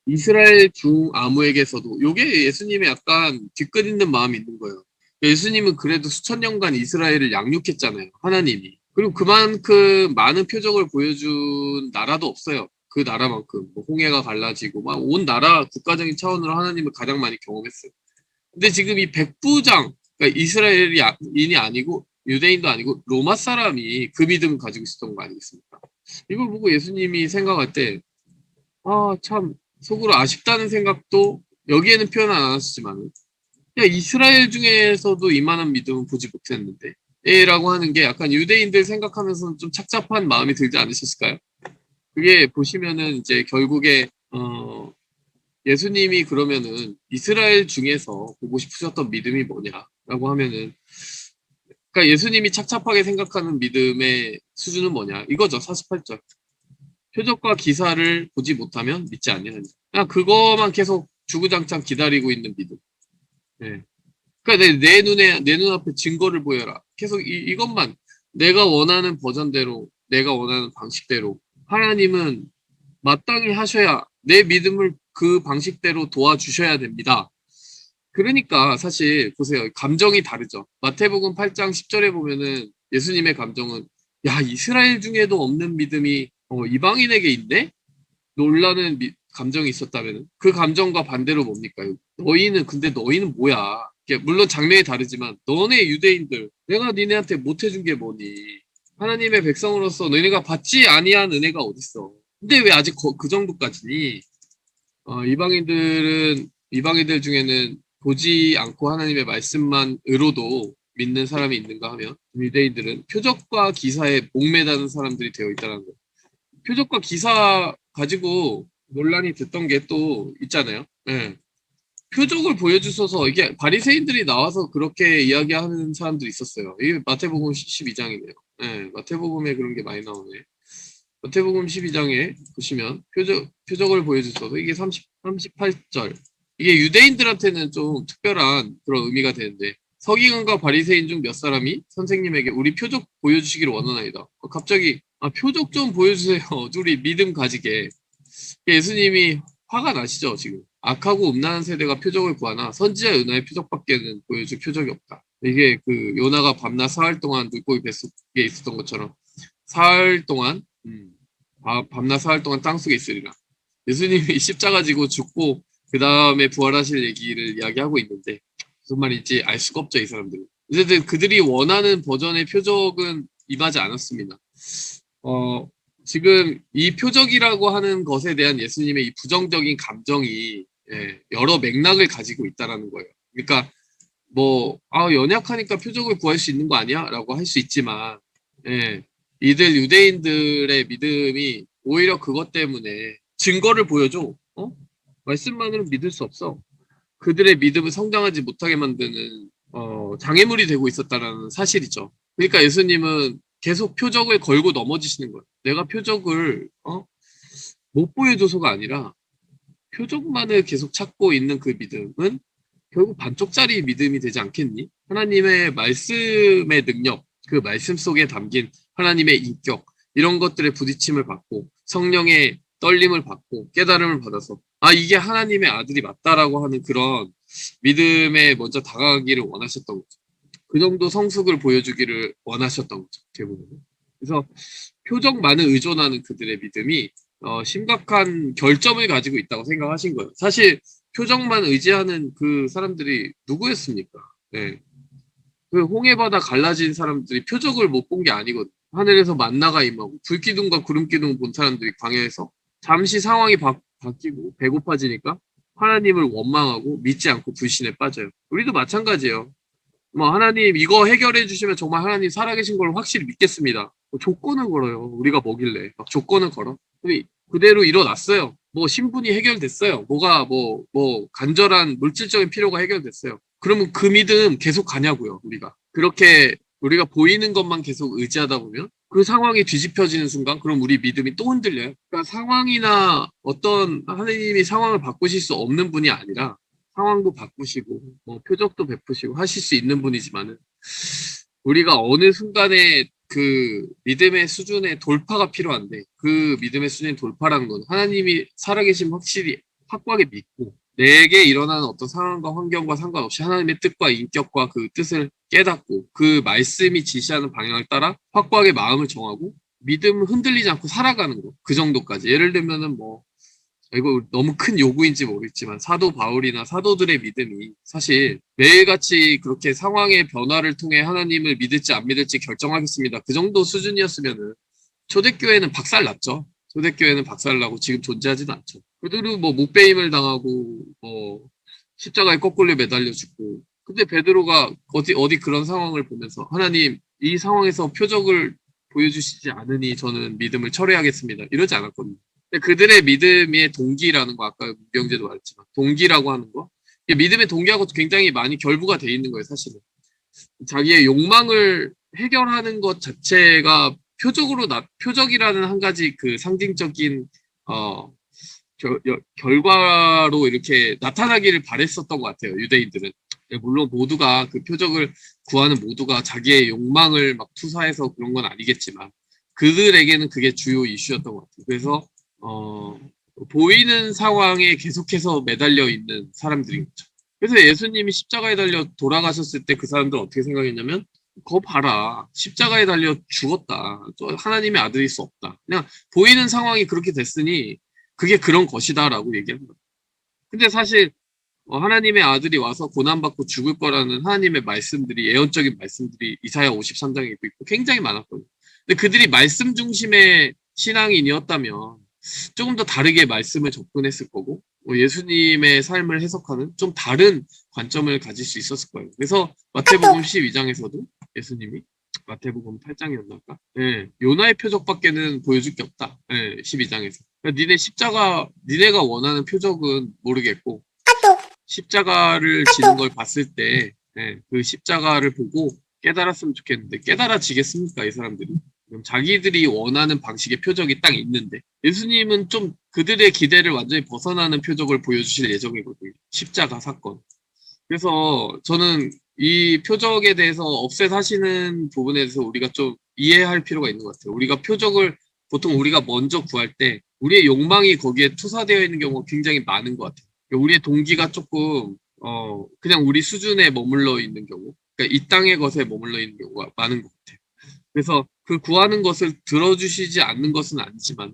이스라엘 중 아무에게서도 요게 예수님의 약간 뒤끝있는 마음이 있는 거예요. 예수님은 그래도 수천 년간 이스라엘을 양육했잖아요. 하나님이. 그리고 그만큼 많은 표적을 보여준 나라도 없어요. 그 나라만큼 뭐 홍해가 갈라지고 막 온 나라 국가적인 차원으로 하나님을 가장 많이 경험했어요. 근데 지금 이 백부장, 그러니까 이스라엘인이 아니고 유대인도 아니고 로마 사람이 그 믿음을 가지고 있었던 거 아니겠습니까? 이걸 보고 예수님이 생각할 때 참 속으로 아쉽다는 생각도 여기에는 표현 안 하시지만 이스라엘 중에서도 이만한 믿음은 보지 못했는데 라고 하는 게 약간 유대인들 생각하면서는 좀 착잡한 마음이 들지 않으셨을까요? 그게 보시면은 이제 결국에 예수님이 그러면은 이스라엘 중에서 보고 싶으셨던 믿음이 뭐냐라고 하면은 그러니까 예수님이 착잡하게 생각하는 믿음의 수준은 뭐냐 이거죠. 48절. 표적과 기사를 보지 못하면 믿지 아니하니. 그냥 그거만 계속 주구장창 기다리고 있는 믿음. 그러니까 내 눈앞에 증거를 보여라. 계속 이것만 내가 원하는 버전대로, 내가 원하는 방식대로 하나님은 마땅히 하셔야 내 믿음을 그 방식대로 도와주셔야 됩니다. 그러니까 사실 보세요. 감정이 다르죠. 마태복음 8장 10절에 보면은 예수님의 감정은 야 이스라엘 중에도 없는 믿음이 이방인에게 있네? 놀라는 감정이 있었다면 그 감정과 반대로 뭡니까? 근데 너희는 뭐야? 물론 장면이 다르지만 너네 유대인들 내가 니네한테 못해준 게 뭐니? 하나님의 백성으로서 너희가 받지 아니한 은혜가 어딨어? 근데 왜 아직 그 정도까지니? 이방인들 중에는 보지 않고 하나님의 말씀만으로도 믿는 사람이 있는가 하면 유대인들은 표적과 기사에 목매다는 사람들이 되어 있다는 거예요. 표적과 기사 가지고 논란이 됐던 게 또 있잖아요. 표적을 보여주셔서 이게 바리새인들이 나와서 그렇게 이야기하는 사람들이 있었어요. 이게 마태복음 12장이네요. 마태복음에 그런 게 많이 나오네. 마태복음 12장에 보시면 표적을 보여주셔서 이게 38절. 이게 유대인들한테는 좀 특별한 그런 의미가 되는데 서기관과 바리새인 중 몇 사람이 선생님에게 우리 표적 보여주시기를 원하나이다. 갑자기 표적 좀 보여주세요. 우리 믿음 가지게. 예수님이 화가 나시죠 지금. 악하고 음란한 세대가 표적을 구하나 선지자 요나의 표적밖에는 보여줄 표적이 없다. 이게 그 요나가 밤낮 사흘 동안 물고기 뱃속에 있었던 것처럼 사흘 동안 밤낮 사흘 동안 땅속에 있으리라. 예수님이 십자가 지고 죽고 그 다음에 부활하실 얘기를 이야기하고 있는데 무슨 말인지 알 수가 없죠 이 사람들은. 어쨌든 그들이 원하는 버전의 표적은 임하지 않았습니다. 지금 이 표적이라고 하는 것에 대한 예수님의 이 부정적인 감정이 여러 맥락을 가지고 있다라는 거예요. 그러니까 연약하니까 표적을 구할 수 있는 거 아니야? 라고 할 수 있지만 이들 유대인들의 믿음이 오히려 그것 때문에 증거를 보여줘. 말씀만으로는 믿을 수 없어. 그들의 믿음을 성장하지 못하게 만드는 장애물이 되고 있었다라는 사실이죠. 그러니까 예수님은 계속 표적을 걸고 넘어지시는 거예요. 내가 표적을 못 보여줘서가 아니라 표적만을 계속 찾고 있는 그 믿음은 결국 반쪽짜리 믿음이 되지 않겠니? 하나님의 말씀의 능력, 그 말씀 속에 담긴 하나님의 인격, 이런 것들의 부딪힘을 받고 성령의 떨림을 받고 깨달음을 받아서 이게 하나님의 아들이 맞다라고 하는 그런 믿음에 먼저 다가가기를 원하셨던 거죠. 그 정도 성숙을 보여주기를 원하셨던 거죠. 대부분. 그래서 표적만을 의존하는 그들의 믿음이 심각한 결점을 가지고 있다고 생각하신 거예요. 사실 표적만 의지하는 그 사람들이 누구였습니까? 네. 그 홍해바다 갈라진 사람들이 표적을 못 본 게 아니거든요. 하늘에서 만나가 임하고 불기둥과 구름기둥 본 사람들이 광야에서 잠시 상황이 바뀌고 배고파지니까 하나님을 원망하고 믿지 않고 불신에 빠져요. 우리도 마찬가지예요. 하나님 이거 해결해 주시면 정말 하나님 살아계신 걸 확실히 믿겠습니다. 조건을 걸어요. 우리가 뭐길래 막 조건을 걸어. 그대로 일어났어요. 신분이 해결됐어요. 뭐가 간절한 물질적인 필요가 해결됐어요. 그러면 그 믿음 계속 가냐고요. 그렇게 우리가 보이는 것만 계속 의지하다 보면 그 상황이 뒤집혀지는 순간 그럼 우리 믿음이 또 흔들려요. 그러니까 상황이나 어떤 하나님이 상황을 바꾸실 수 없는 분이 아니라 상황도 바꾸시고 표적도 베푸시고 하실 수 있는 분이지만은 우리가 어느 순간에 그 믿음의 수준의 돌파가 필요한데 그 믿음의 수준의 돌파라는 건 하나님이 살아계심 확실히 확고하게 믿고 내게 일어나는 어떤 상황과 환경과 상관없이 하나님의 뜻과 인격과 그 뜻을 깨닫고 그 말씀이 지시하는 방향을 따라 확고하게 마음을 정하고 믿음을 흔들리지 않고 살아가는 거. 그 정도까지. 예를 들면은 이거 너무 큰 요구인지 모르겠지만 사도 바울이나 사도들의 믿음이 사실 매일같이 그렇게 상황의 변화를 통해 하나님을 믿을지 안 믿을지 결정하겠습니다. 그 정도 수준이었으면은 초대교회는 박살났죠. 초대교회는 박살나고 지금 존재하지도 않죠. 그들은 목배임을 당하고 십자가에 거꾸로 매달려 죽고. 근데 베드로가 어디 그런 상황을 보면서 하나님 이 상황에서 표적을 보여주시지 않으니 저는 믿음을 철회하겠습니다. 이러지 않았거든요. 근데 그들의 믿음의 동기라는 거 아까 문경재도 말했지만 동기라고 하는 거 믿음의 동기하고 굉장히 많이 결부가 돼 있는 거예요. 사실은 자기의 욕망을 해결하는 것 자체가 표적이라는 한 가지 그 상징적인 결과로 이렇게 나타나기를 바랬었던 것 같아요. 유대인들은. 물론 모두가 그 표적을 구하는 모두가 자기의 욕망을 막 투사해서 그런 건 아니겠지만 그들에게는 그게 주요 이슈였던 것 같아요. 그래서 보이는 상황에 계속해서 매달려 있는 사람들인 거죠. 그래서 예수님이 십자가에 달려 돌아가셨을 때 그 사람들 어떻게 생각했냐면 거 봐라. 십자가에 달려 죽었다. 하나님의 아들일 수 없다. 그냥 보이는 상황이 그렇게 됐으니 그게 그런 것이다 라고 얘기합니다. 근데 사실 하나님의 아들이 와서 고난받고 죽을 거라는 하나님의 말씀들이 예언적인 말씀들이 이사야 53장에 있고 굉장히 많았거든요. 근데 그들이 말씀 중심의 신앙인이었다면 조금 더 다르게 말씀을 접근했을 거고 예수님의 삶을 해석하는 좀 다른 관점을 가질 수 있었을 거예요. 그래서 마태복음 12장에서도 예수님이 마태복음 8장이었나까? 요나의 표적밖에는 보여줄 게 없다. 12장에서. 그러니까 니네가 원하는 표적은 모르겠고 십자가를 지는 걸 봤을 때 그 십자가를 보고 깨달았으면 좋겠는데 깨달아지겠습니까? 이 사람들이? 자기들이 원하는 방식의 표적이 딱 있는데 예수님은 좀 그들의 기대를 완전히 벗어나는 표적을 보여주실 예정이거든요. 십자가 사건. 그래서 저는 이 표적에 대해서 업셋하시는 부분에 대해서 우리가 좀 이해할 필요가 있는 것 같아요. 우리가 표적을 보통 우리가 먼저 구할 때 우리의 욕망이 거기에 투사되어 있는 경우가 굉장히 많은 것 같아요. 우리의 동기가 조금 그냥 우리 수준에 머물러 있는 경우, 그러니까 이 땅의 것에 머물러 있는 경우가 많은 것 같아요. 그래서 그 구하는 것을 들어주시지 않는 것은 아니지만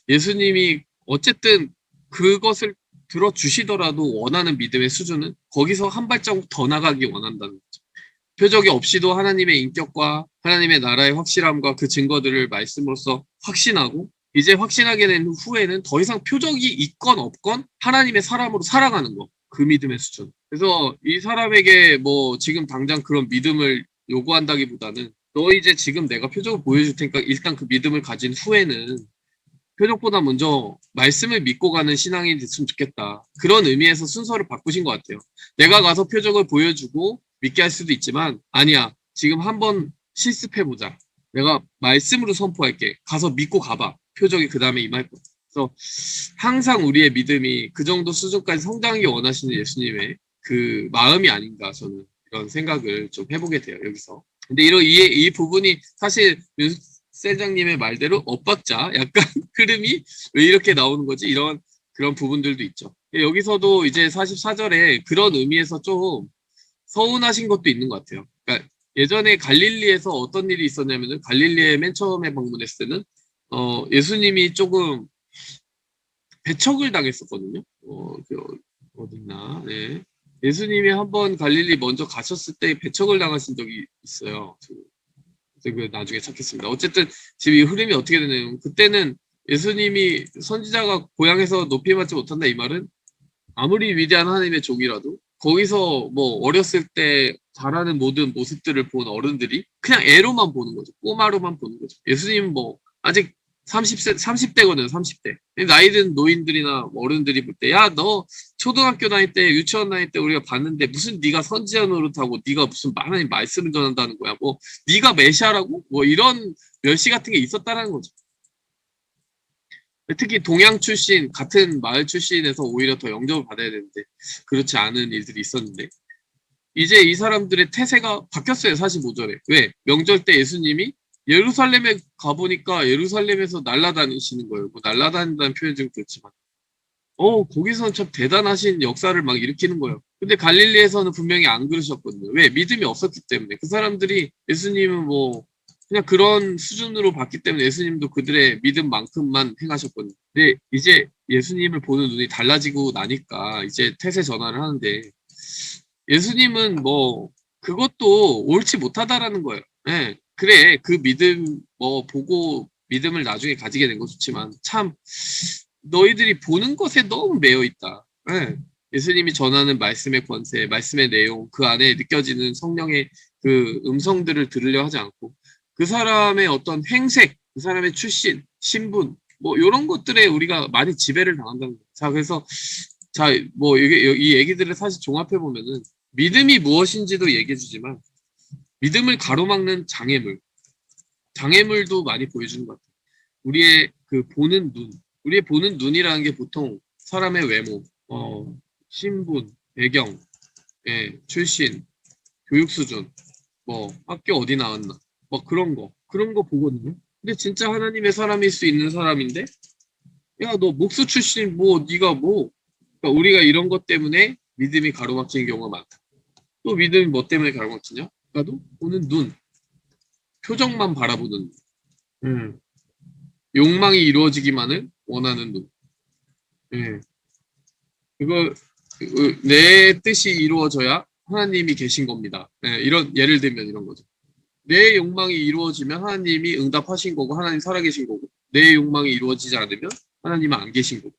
예수님이 어쨌든 그것을 들어주시더라도 원하는 믿음의 수준은 거기서 한 발자국 더 나가기 원한다는 거죠. 표적이 없이도 하나님의 인격과 하나님의 나라의 확실함과 그 증거들을 말씀으로써 확신하고 이제 확신하게 된 후에는 더 이상 표적이 있건 없건 하나님의 사람으로 살아가는 거. 그 믿음의 수준. 그래서 이 사람에게 뭐 지금 당장 그런 믿음을 요구한다기보다는 너 이제 지금 내가 표적을 보여줄 테니까 일단 그 믿음을 가진 후에는 표적보다 먼저 말씀을 믿고 가는 신앙이 됐으면 좋겠다. 그런 의미에서 순서를 바꾸신 것 같아요. 내가 가서 표적을 보여주고 믿게 할 수도 있지만 아니야. 지금 한번 실습해보자. 내가 말씀으로 선포할게. 가서 믿고 가봐. 표적이 그 다음에 임할 거야. 그래서 항상 우리의 믿음이 그 정도 수준까지 성장하기 원하시는 예수님의 그 마음이 아닌가 저는 이런 생각을 좀 해보게 돼요. 여기서. 근데 이 부분이 사실 셀장님의 말대로 엇박자 약간 흐름이 왜 이렇게 나오는 거지? 이런 그런 부분들도 있죠. 여기서도 이제 44절에 그런 의미에서 좀 서운하신 것도 있는 것 같아요. 그러니까 예전에 갈릴리에서 어떤 일이 있었냐면은 갈릴리에 맨 처음에 방문했을 때는 예수님이 조금 배척을 당했었거든요. 어딨나? 네. 예수님이 한번 갈릴리 먼저 가셨을 때 배척을 당하신 적이 있어요. 그 나중에 찾겠습니다. 어쨌든 지금 이 흐름이 어떻게 되냐면 그때는 예수님이 선지자가 고향에서 높임받지 못한다 이 말은 아무리 위대한 하나님의 종이라도 거기서 뭐 어렸을 때 자라는 모든 모습들을 본 어른들이 그냥 애로만 보는 거죠. 꼬마로만 보는 거죠. 예수님은 뭐 아직 30대거든요. 30대. 나이든 노인들이나 어른들이 볼 때 야, 너 초등학교 다닐 때 유치원 다닐 때 우리가 봤는데 무슨 네가 선지자 노릇하고 네가 무슨 하나님 말씀을 전한다는 거야. 뭐 네가 메시아라고? 뭐 이런 멸시 같은 게 있었다라는 거죠. 특히 동양 출신 같은 마을 출신에서 오히려 더 영접을 받아야 되는데 그렇지 않은 일들이 있었는데 이제 이 사람들의 태세가 바뀌었어요. 45절에. 왜? 명절 때 예수님이 예루살렘에 가보니까 예루살렘에서 날아다니시는 거예요. 뭐 날아다닌다는 표현이 좀 그렇지만 거기서는 참 대단하신 역사를 막 일으키는 거예요. 근데 갈릴리에서는 분명히 안 그러셨거든요. 왜? 믿음이 없었기 때문에. 그 사람들이 예수님은 뭐 그냥 그런 수준으로 봤기 때문에 예수님도 그들의 믿음만큼만 행하셨거든요. 근데 이제 예수님을 보는 눈이 달라지고 나니까 이제 태세 전환을 하는데 예수님은 뭐 그것도 옳지 못하다라는 거예요. 네. 그래 그 믿음 뭐 보고 믿음을 나중에 가지게 된 거 좋지만 참 너희들이 보는 것에 너무 매여 있다. 네. 예수님이 전하는 말씀의 권세, 말씀의 내용, 그 안에 느껴지는 성령의 그 음성들을 들으려 하지 않고 그 사람의 어떤 행색, 그 사람의 출신, 신분 뭐 이런 것들에 우리가 많이 지배를 당한다는 거예요. 자 그래서 뭐 이 얘기들을 사실 종합해 보면은 믿음이 무엇인지도 얘기해 주지만 믿음을 가로막는 장애물도 많이 보여주는 것 같아요. 우리의 그 보는 눈, 우리의 보는 눈이라는 게 보통 사람의 외모, 신분, 배경, 출신, 교육 수준, 뭐 학교 어디 나왔나, 뭐 그런 거 보거든요. 근데 진짜 하나님의 사람일 수 있는 사람인데, 야, 너 목수 출신, 뭐 네가 뭐, 그러니까 우리가 이런 것 때문에 믿음이 가로막히는 경우가 많다. 또 믿음이 뭐 때문에 가로막히냐? 그러니까 보는 눈, 표정만 바라보는 눈, 욕망이 이루어지기만을 원하는 눈. 그거 내 뜻이 이루어져야 하나님이 계신 겁니다. 이런 예를 들면 이런 거죠. 내 욕망이 이루어지면 하나님이 응답하신 거고 하나님 살아계신 거고 내 욕망이 이루어지지 않으면 하나님은 안 계신 거고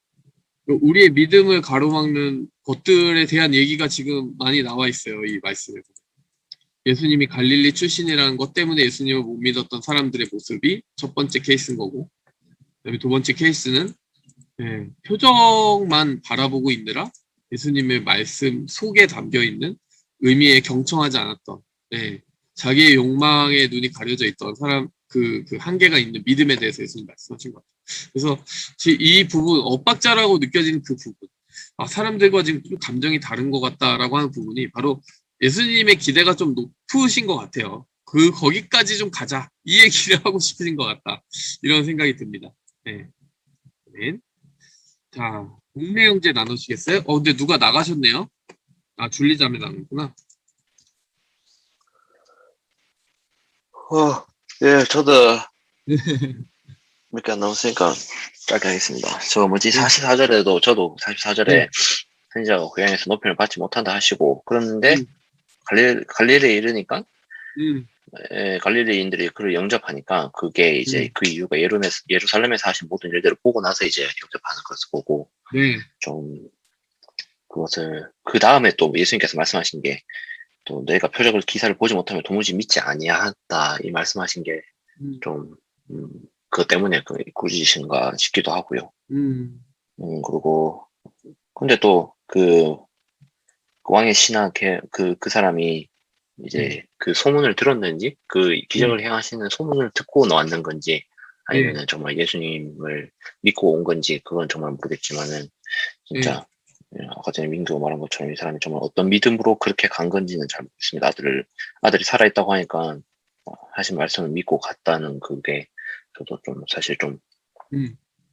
우리의 믿음을 가로막는 것들에 대한 얘기가 지금 많이 나와 있어요. 이 말씀에서. 예수님이 갈릴리 출신이라는 것 때문에 예수님을 못 믿었던 사람들의 모습이 첫 번째 케이스인 거고 그다음에 두 번째 케이스는 표정만 바라보고 있느라 예수님의 말씀 속에 담겨있는 의미에 경청하지 않았던 자기의 욕망의 눈이 가려져 있던 그 한계가 있는 믿음에 대해서 예수님 말씀하신 것 같아요. 그래서 이 부분, 엇박자라고 느껴지는 그 부분, 사람들과 지금 좀 감정이 다른 것 같다라고 하는 부분이 바로 예수님의 기대가 좀 높으신 것 같아요. 거기까지 좀 가자. 이 얘기를 하고 싶으신 것 같다. 이런 생각이 듭니다. 네. 아멘. 자, 국내 형제 나누시겠어요? 근데 누가 나가셨네요? 줄리자매 나누구나. 예, 저도 몇 개 안 남았으니까 짧게 하겠습니다. 저 44절에도 저도 44절에 선지자가 고향에서 높임을 받지 못한다 하시고 그랬는데 갈릴리에 이르니까 갈릴리인들이 그를 영접하니까 그게 이제 그 이유가 예루살렘에서 하신 모든 일들을 보고 나서 이제 영접하는 것을 보고 좀 그것을 그 다음에 또 예수님께서 말씀하신 게 또 너희가 표적을 기사를 보지 못하면 도무지 믿지 아니하다 이 말씀하신 게 좀 그것 때문에 꾸짖으신가 싶기도 하고요. 그리고 근데 또 그 왕의 신하 그 사람이 이제 그 소문을 들었는지 그 기적을 행하시는 소문을 듣고 나왔는 건지 아니면은 정말 예수님을 믿고 온 건지 그건 정말 모르겠지만은 진짜 아까 전에 민규가 말한 것처럼 이 사람이 정말 어떤 믿음으로 그렇게 간 건지는 잘 모르겠습니다. 아들이 살아있다고 하니까 하신 말씀을 믿고 갔다는 그게 저도 좀 사실 좀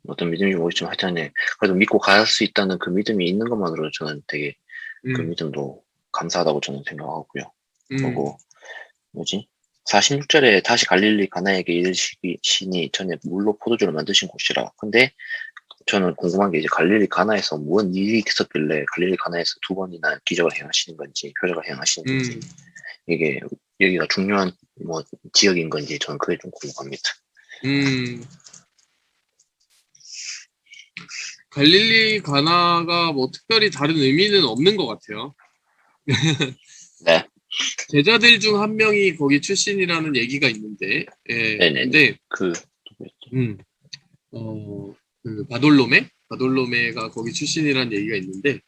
어떤 믿음인지 모르겠지만 하여튼 그래도 믿고 갈 수 있다는 그 믿음이 있는 것만으로 저는 되게 그 믿음도 감사하다고 저는 생각하고요. 그리고 46절에 다시 갈릴리 가나에게 이르시니 전에 물로 포도주를 만드신 곳이라. 근데 저는 궁금한 게 이제 갈릴리 가나에서 무슨 일이 있었길래 갈릴리 가나에서 2번이나 기적을 행하시는 건지 표적을 행하시는 건지 이게 여기가 중요한 지역인 건지 저는 그게 좀 궁금합니다. 갈릴리 가나가 특별히 다른 의미는 없는 것 같아요. 네. 제자들 중 한 명이 거기 출신이라는 얘기가 있는데, 근데 바돌로메가 거기 출신이라는 얘기가 있는데,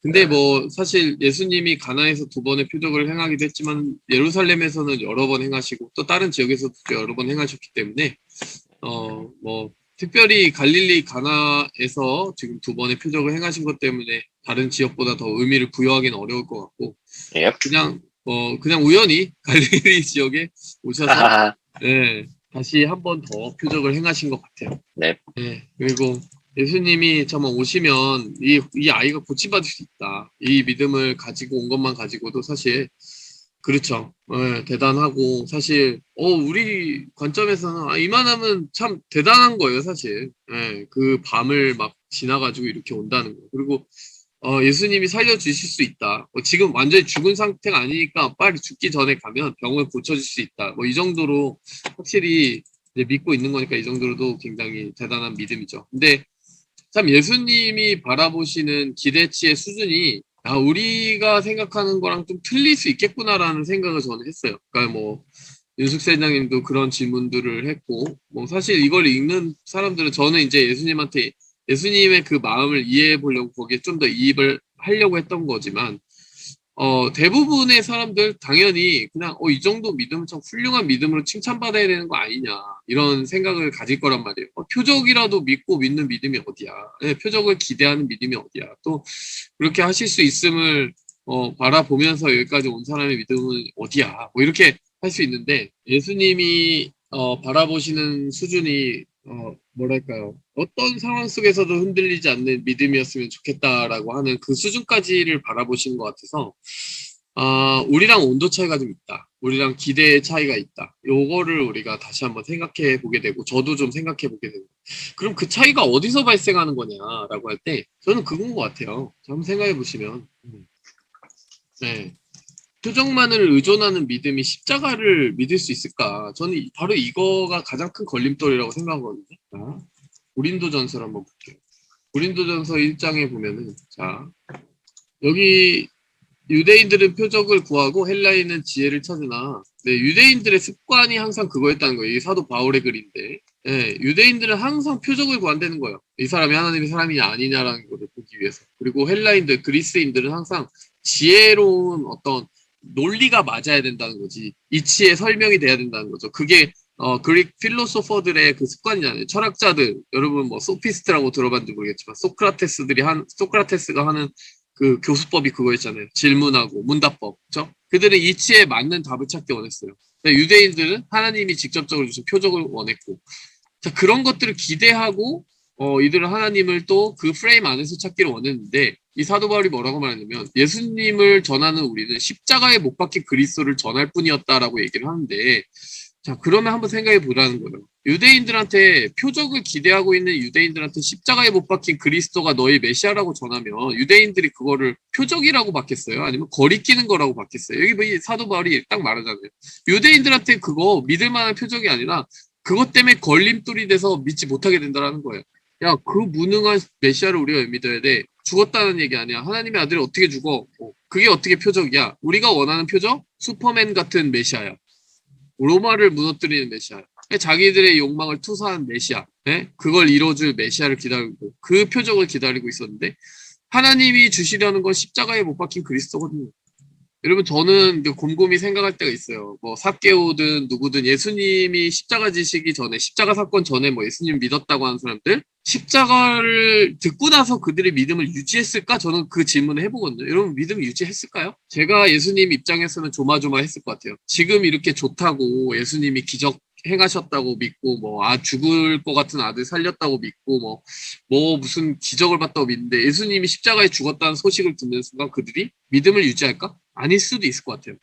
근데 사실 예수님이 가나에서 2번의 표적을 행하기도 했지만 예루살렘에서는 여러 번 행하시고 또 다른 지역에서도 여러 번 행하셨기 때문에 특별히 갈릴리 가나에서 지금 2번의 표적을 행하신 것 때문에 다른 지역보다 더 의미를 부여하기는 어려울 것 같고 그냥 우연히 갈릴리 지역에 오셔서 다시 한 번 더 표적을 행하신 것 같아요. 네. 그리고 예수님이 정말 오시면 이 아이가 고침받을 수 있다. 이 믿음을 가지고 온 것만 가지고도 사실 그렇죠. 대단하고 사실 우리 관점에서는 이만하면 참 대단한 거예요, 사실. 그 밤을 막 지나가지고 이렇게 온다는 거. 그리고 예수님이 살려주실 수 있다. 지금 완전히 죽은 상태가 아니니까 빨리 죽기 전에 가면 병을 고쳐줄 수 있다. 이 정도로 확실히 이제 믿고 있는 거니까 이 정도로도 굉장히 대단한 믿음이죠. 근데 참 예수님이 바라보시는 기대치의 수준이 우리가 생각하는 거랑 좀 틀릴 수 있겠구나라는 생각을 저는 했어요. 그러니까 윤숙 세장님도 그런 질문들을 했고, 사실 이걸 읽는 사람들은 저는 이제 예수님의 그 마음을 이해해 보려고 거기에 좀 더 이입을 하려고 했던 거지만, 대부분의 사람들 당연히 그냥 이 정도 믿음은 참 훌륭한 믿음으로 칭찬받아야 되는 거 아니냐 이런 생각을 가질 거란 말이에요. 표적이라도 믿고 믿는 믿음이 어디야? 표적을 기대하는 믿음이 어디야? 또 그렇게 하실 수 있음을 바라보면서 여기까지 온 사람의 믿음은 어디야? 이렇게 할 수 있는데 예수님이 바라보시는 수준이 뭐랄까요? 어떤 상황 속에서도 흔들리지 않는 믿음이었으면 좋겠다라고 하는 그 수준까지를 바라보시는 것 같아서, 우리랑 온도 차이가 좀 있다. 우리랑 기대의 차이가 있다. 요거를 우리가 다시 한번 생각해 보게 되고, 저도 좀 생각해 보게 되고, 그럼 그 차이가 어디서 발생하는 거냐라고 할 때, 저는 그건 것 같아요. 한번 생각해 보시면, 표적만을 의존하는 믿음이 십자가를 믿을 수 있을까? 저는 바로 이거가 가장 큰 걸림돌이라고 생각하거든요. 자, 고린도전서를 한번 볼게요. 고린도전서 1장에 보면은, 자, 여기 유대인들은 표적을 구하고 헬라인은 지혜를 찾으나, 유대인들의 습관이 항상 그거였다는 거예요. 이게 사도 바울의 글인데, 유대인들은 항상 표적을 구한다는 거예요. 이 사람이 하나님의 사람이냐 아니냐라는 것을 보기 위해서. 그리고 헬라인들, 그리스인들은 항상 지혜로운 어떤 논리가 맞아야 된다는 거지. 이치의 설명이 돼야 된다는 거죠. 그게 그릭 필로소퍼들의 그 습관이잖아요. 철학자들, 여러분 뭐 소피스트라고 들어봤는지 모르겠지만 소크라테스가 하는 그 교수법이 그거였잖아요. 질문하고 문답법, 그렇죠? 그들은 이치에 맞는 답을 찾기 원했어요. 유대인들은 하나님이 직접적으로 주신 표적을 원했고, 자, 그런 것들을 기대하고 이들은 하나님을 또 그 프레임 안에서 찾기를 원했는데, 이 사도 바울이 뭐라고 말하냐면 예수님을 전하는 우리는 십자가에 못 박힌 그리스도를 전할 뿐이었다라고 얘기를 하는데, 자, 그러면 한번 생각해 보라는 거예요. 유대인들한테 표적을 기대하고 있는 유대인들한테 십자가에 못 박힌 그리스도가 너희 메시아라고 전하면 유대인들이 그거를 표적이라고 받겠어요? 아니면 거리끼는 거라고 받겠어요? 여기 뭐 이 사도 바울이 딱 말하잖아요. 유대인들한테 그거 믿을 만한 표적이 아니라 그것 때문에 걸림돌이 돼서 믿지 못하게 된다는 거예요. 야, 그 무능한 메시아를 우리가 왜 믿어야 돼? 죽었다는 얘기 아니야. 하나님의 아들이 어떻게 죽어? 그게 어떻게 표적이야? 우리가 원하는 표적? 슈퍼맨 같은 메시아야. 로마를 무너뜨리는 메시아. 자기들의 욕망을 투사한 메시아. 그걸 이뤄줄 메시아를 기다리고 그 표적을 기다리고 있었는데 하나님이 주시려는 건 십자가에 못 박힌 그리스도거든요. 여러분 저는 곰곰이 생각할 때가 있어요. 뭐 삭개오든 누구든 예수님이 십자가 지시기 전에 십자가 사건 전에 뭐 예수님 믿었다고 하는 사람들 십자가를 듣고 나서 그들의 믿음을 유지했을까? 저는 그 질문을 해보거든요. 여러분 믿음을 유지했을까요? 제가 예수님 입장에서는 조마조마했을 것 같아요. 지금 이렇게 좋다고 예수님이 기적 행하셨다고 믿고 죽을 것 같은 아들 살렸다고 믿고 무슨 기적을 봤다고 믿는데 예수님이 십자가에 죽었다는 소식을 듣는 순간 그들이 믿음을 유지할까? 아닐 수도 있을 것 같아요.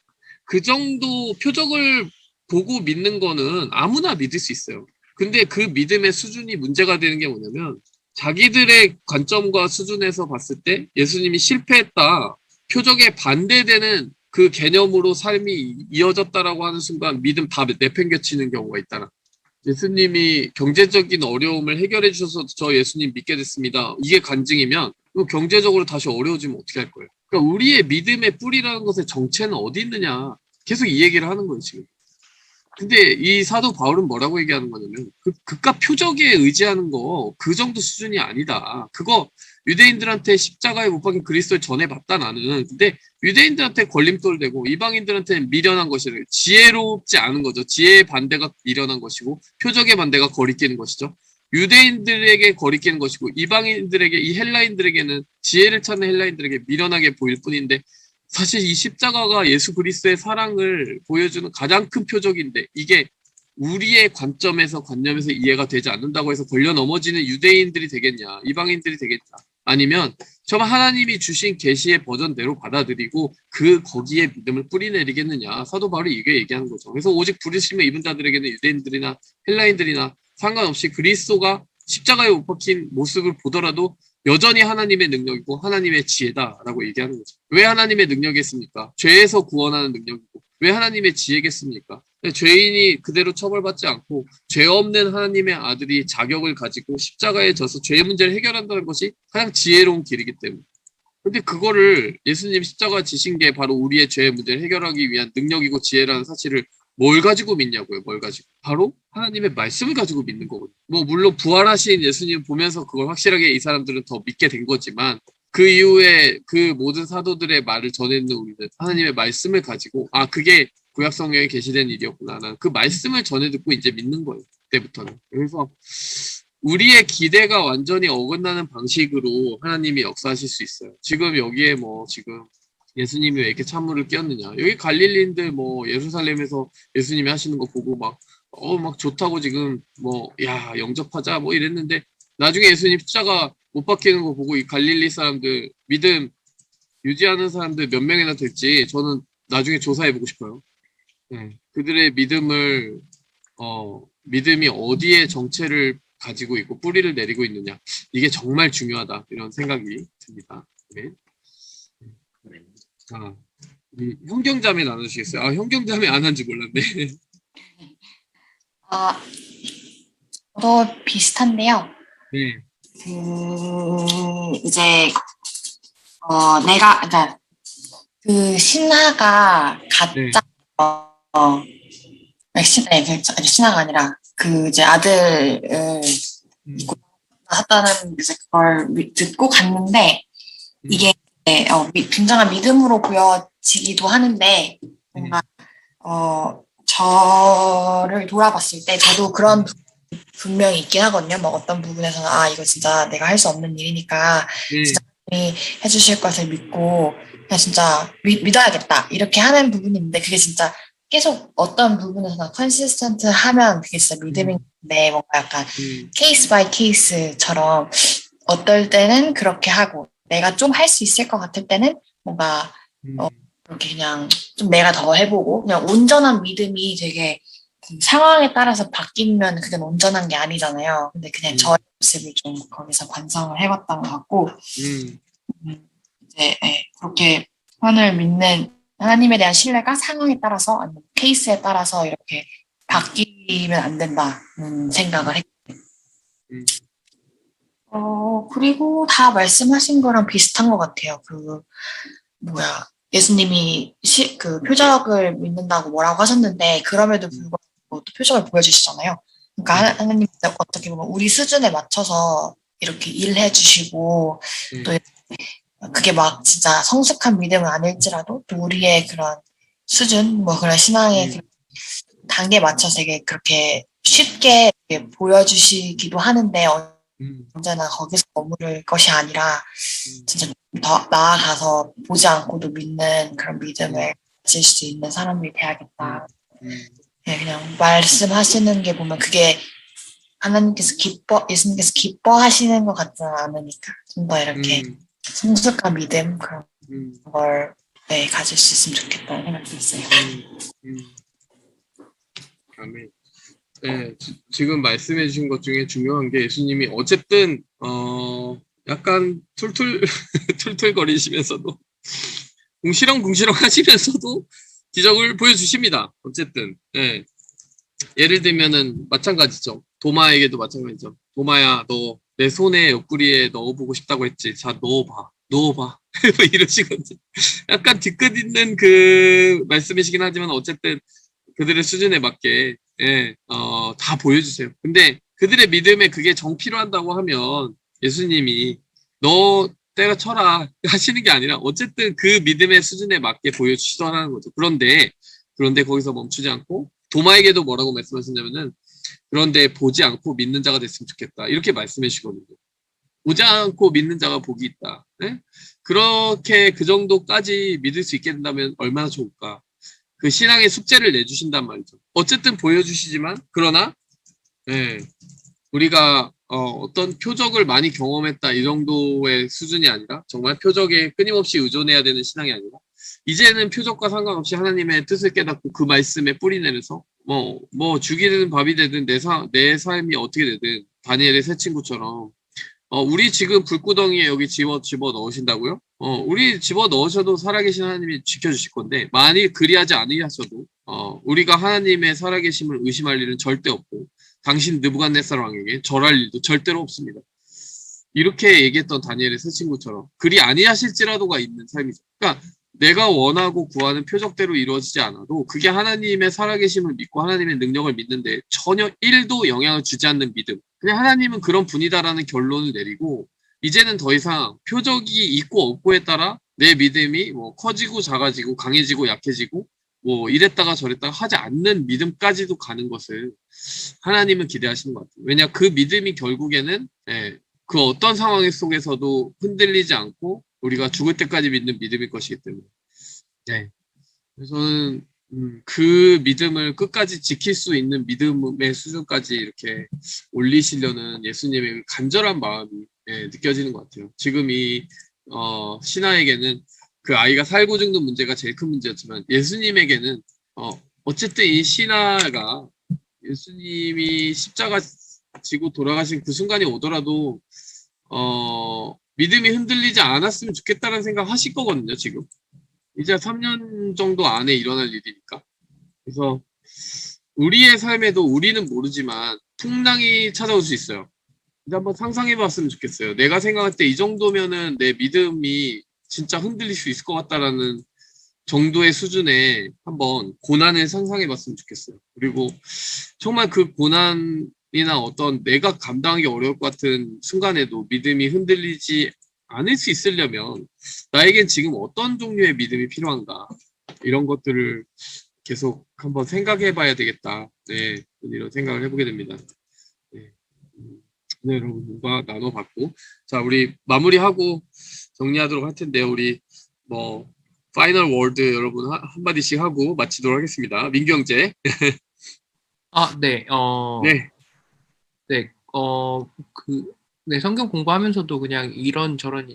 그 정도 표적을 보고 믿는 거는 아무나 믿을 수 있어요. 근데 그 믿음의 수준이 문제가 되는 게 뭐냐면 자기들의 관점과 수준에서 봤을 때 예수님이 실패했다, 표적에 반대되는 그 개념으로 삶이 이어졌다라고 하는 순간 믿음 다 내팽개치는 경우가 있다라. 예수님이 경제적인 어려움을 해결해 주셔서 저 예수님 믿게 됐습니다. 이게 간증이면 경제적으로 다시 어려워지면 어떻게 할 거예요? 그러니까 우리의 믿음의 뿌리라는 것의 정체는 어디 있느냐. 계속 이 얘기를 하는 거예요, 지금. 근데 이 사도 바울은 뭐라고 얘기하는 거냐면 그깟 표적에 의지하는 거 그 정도 수준이 아니다. 그거 유대인들한테 십자가에 못 박힌 그리스도를 전해봤다 나는. 근데 유대인들한테 걸림돌 되고 이방인들한테 미련한 것이래. 지혜롭지 않은 거죠. 지혜의 반대가 미련한 것이고 표적의 반대가 거리끼는 것이죠. 유대인들에게 거리끼는 것이고 이방인들에게, 이 헬라인들에게는, 지혜를 찾는 헬라인들에게 미련하게 보일 뿐인데 사실 이 십자가가 예수 그리스도의 사랑을 보여주는 가장 큰 표적인데 이게 우리의 관점에서 관념에서 이해가 되지 않는다고 해서 걸려 넘어지는 유대인들이 되겠냐, 이방인들이 되겠냐, 아니면 정말 하나님이 주신 계시의 버전대로 받아들이고 거기에 믿음을 뿌리내리겠느냐. 사도 바울이 이게 얘기하는 거죠. 그래서 오직 부르심을 입은 자들에게는 유대인들이나 헬라인들이나 상관없이 그리스도가 십자가에 못 박힌 모습을 보더라도 여전히 하나님의 능력이고 하나님의 지혜다라고 얘기하는 거죠. 왜 하나님의 능력이겠습니까? 죄에서 구원하는 능력이고. 왜 하나님의 지혜겠습니까? 죄인이 그대로 처벌받지 않고 죄 없는 하나님의 아들이 자격을 가지고 십자가에 져서 죄의 문제를 해결한다는 것이 가장 지혜로운 길이기 때문에. 근데 그거를 예수님 십자가 지신 게 바로 우리의 죄의 문제를 해결하기 위한 능력이고 지혜라는 사실을 뭘 가지고 믿냐고요. 뭘 가지고. 바로 하나님의 말씀을 가지고 믿는 거거든요. 물론 부활하신 예수님 보면서 그걸 확실하게 이 사람들은 더 믿게 된 거지만 그 이후에 그 모든 사도들의 말을 전했는 우리는 하나님의 말씀을 가지고 그게 구약 성경에 계시된 일이었구나. 나는 그 말씀을 전해 듣고 이제 믿는 거예요. 그때부터는. 그래서 우리의 기대가 완전히 어긋나는 방식으로 하나님이 역사하실 수 있어요. 지금 여기에 지금 예수님이 왜 이렇게 찬물을 끼얹느냐. 여기 갈릴리인들 예루살렘에서 예수님이 하시는 거 보고 막 좋다고 지금 영접하자 이랬는데 나중에 예수님 십자가 못 박히는 거 보고 이 갈릴리 사람들 믿음 유지하는 사람들 몇 명이나 될지 저는 나중에 조사해보고 싶어요. 그들의 믿음이 어디에 정체를 가지고 있고 뿌리를 내리고 있느냐. 이게 정말 중요하다. 이런 생각이 듭니다. 네. 형경자매 나눠주시겠어요? 형경자매 안 한지 몰랐네. 저도 비슷한데요. 네. 이제 그러니까 그 신하가 가짜 신하가 아니라 그 이제 아들을 낳았다는 이제 그걸 듣고 갔는데 이게 굉장한 믿음으로 보여지기도 하는데 뭔가 저를 돌아봤을 때 저도 그런 분명히 있긴 하거든요. 뭐 어떤 부분에서는 아 이거 진짜 내가 할 수 없는 일이니까 진짜 하나님이 해주실 것을 믿고 그냥 진짜 믿어야겠다 이렇게 하는 부분이 있는데 그게 진짜 계속 어떤 부분에서나 컨시스턴트 하면 그게 진짜 믿음인데 뭔가 약간 케이스 바이 케이스처럼 어떨 때는 그렇게 하고 내가 좀 할 수 있을 것 같을 때는 뭔가 그렇게 그냥 좀 내가 더 해보고 그냥 온전한 믿음이 되게 그 상황에 따라서 바뀌면 그게 온전한 게 아니잖아요. 근데 그냥 저의 모습을 좀 거기서 관상을 해봤던 것 같고 이제 그렇게 하나님을 믿는 하나님에 대한 신뢰가 상황에 따라서 아니면 케이스에 따라서 이렇게 바뀌면 안 된다는 생각을 했고 그리고 다 말씀하신 거랑 비슷한 것 같아요. 예수님이 그 표적을 믿는다고 뭐라고 하셨는데 그럼에도 불구하고 또 표적을 보여주시잖아요. 그러니까 하나님 어떻게 보면 우리 수준에 맞춰서 이렇게 일해 주시고 또 그게 막 진짜 성숙한 믿음은 아닐지라도 또 우리의 그런 수준 뭐 그런 신앙의 그런 단계에 맞춰서 되게 그렇게 쉽게 보여주시기도 하는데 언제나 거기서 머무를 것이 아니라 진짜 더 나아가서 보지 않고도 믿는 그런 믿음을 가질 수 있는 사람이 돼야겠다. 네, 그냥 말씀하시는 게 보면 그게 예수님께서 기뻐하시는 것 같지는 않으니까 좀 더 이렇게 성숙한 믿음 그런 걸 가질 수 있으면 좋겠다는 생각이 있어요. 아멘. 네, 지금 말씀해 주신 것 중에 중요한 게 예수님이 어쨌든 약간 툴툴거리시면서도 궁시렁 하시면서도 기적을 보여주십니다. 어쨌든 예를 들면은 마찬가지죠. 도마에게도 마찬가지죠. 도마야 너 내 손에 옆구리에 넣어보고 싶다고 했지. 자 넣어봐 뭐 이러시거든요. 약간 뒤끝 있는 그 말씀이시긴 하지만 어쨌든 그들의 수준에 맞게 다 보여주세요. 근데 그들의 믿음에 그게 정필요한다고 하면 예수님이 너 때가 쳐라 하시는 게 아니라 어쨌든 그 믿음의 수준에 맞게 보여주시더라는 거죠. 그런데 거기서 멈추지 않고 도마에게도 뭐라고 말씀하셨냐면은 그런데 보지 않고 믿는 자가 됐으면 좋겠다. 이렇게 말씀해 주시거든요. 보지 않고 믿는 자가 복이 있다. 그렇게 그 정도까지 믿을 수 있게 된다면 얼마나 좋을까. 그 신앙의 숙제를 내주신단 말이죠. 어쨌든 보여주시지만 그러나 우리가 어떤 표적을 많이 경험했다 이 정도의 수준이 아니라 정말 표적에 끊임없이 의존해야 되는 신앙이 아니라 이제는 표적과 상관없이 하나님의 뜻을 깨닫고 그 말씀에 뿌리 내려서 뭐 죽이 되든 밥이 되든 내 삶이 어떻게 되든 다니엘의 세 친구처럼 우리 지금 불구덩이에 여기 집어 넣으신다고요? 우리 집어 넣으셔도 살아계신 하나님이 지켜주실 건데 만일 그리하지 않으셔도 우리가 하나님의 살아계심을 의심할 일은 절대 없고 당신 느부갓네살 왕에게 절할 일도 절대로 없습니다. 이렇게 얘기했던 다니엘의 세 친구처럼 그리 아니하실지라도가 있는 삶이죠. 그러니까 내가 원하고 구하는 표적대로 이루어지지 않아도 그게 하나님의 살아계심을 믿고 하나님의 능력을 믿는데 전혀 1도 영향을 주지 않는 믿음. 그냥 하나님은 그런 분이다라는 결론을 내리고 이제는 더 이상 표적이 있고 없고에 따라 내 믿음이 뭐 커지고 작아지고 강해지고 약해지고 뭐 이랬다가 저랬다가 하지 않는 믿음까지도 가는 것을 하나님은 기대하시는 것 같아요. 왜냐 그 믿음이 결국에는 그 어떤 상황 속에서도 흔들리지 않고 우리가 죽을 때까지 믿는 믿음일 것이기 때문에 그래서 저는 그 믿음을 끝까지 지킬 수 있는 믿음의 수준까지 이렇게 올리시려는 예수님의 간절한 마음이 느껴지는 것 같아요. 지금 이 신하에게는 그 아이가 살고 죽는 문제가 제일 큰 문제였지만 예수님에게는 어쨌든 이 신하가 예수님이 십자가 지고 돌아가신 그 순간이 오더라도 믿음이 흔들리지 않았으면 좋겠다는 생각 하실 거거든요. 지금 이제 3년 정도 안에 일어날 일이니까. 그래서 우리의 삶에도 우리는 모르지만 풍랑이 찾아올 수 있어요. 근데 한번 상상해 봤으면 좋겠어요. 내가 생각할 때 이 정도면은 내 믿음이 진짜 흔들릴 수 있을 것 같다라는 정도의 수준의 한번 고난을 상상해 봤으면 좋겠어요. 그리고 정말 그 고난이나 어떤 내가 감당하기 어려울 것 같은 순간에도 믿음이 흔들리지 않을 수 있으려면 나에겐 지금 어떤 종류의 믿음이 필요한가 이런 것들을 계속 한번 생각해 봐야 되겠다. 네, 이런 생각을 해보게 됩니다. 네, 네, 여러분과 나눠봤고. 자, 우리 마무리하고 정리하도록 할 텐데, 우리 뭐, 파이널 월드 여러분 한마디씩 하고 마치도록 하겠습니다. 민규 형제. 네, 네, 네, 네, 성경 공부하면서도 그냥 이런저런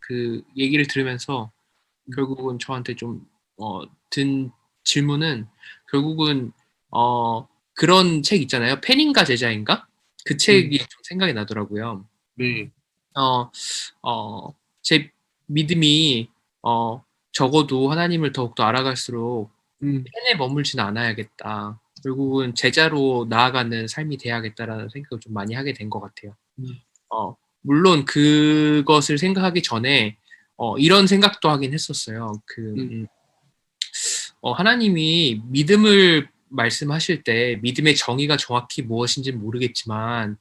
그 얘기를 들으면서 결국은 저한테 좀, 든 질문은 결국은, 그런 책 있잖아요. 펜인가 제자인가? 그 책이 좀 생각이 나더라고요. 네, 제 믿음이, 적어도 하나님을 더욱더 알아갈수록 펜에 머물지는 않아야겠다. 결국은 제자로 나아가는 삶이 돼야겠다라는 생각을 좀 많이 하게 된 것 같아요. 물론 그것을 생각하기 전에 이런 생각도 하긴 했었어요. 하나님이 믿음을 말씀하실 때 믿음의 정의가 정확히 무엇인지는 모르겠지만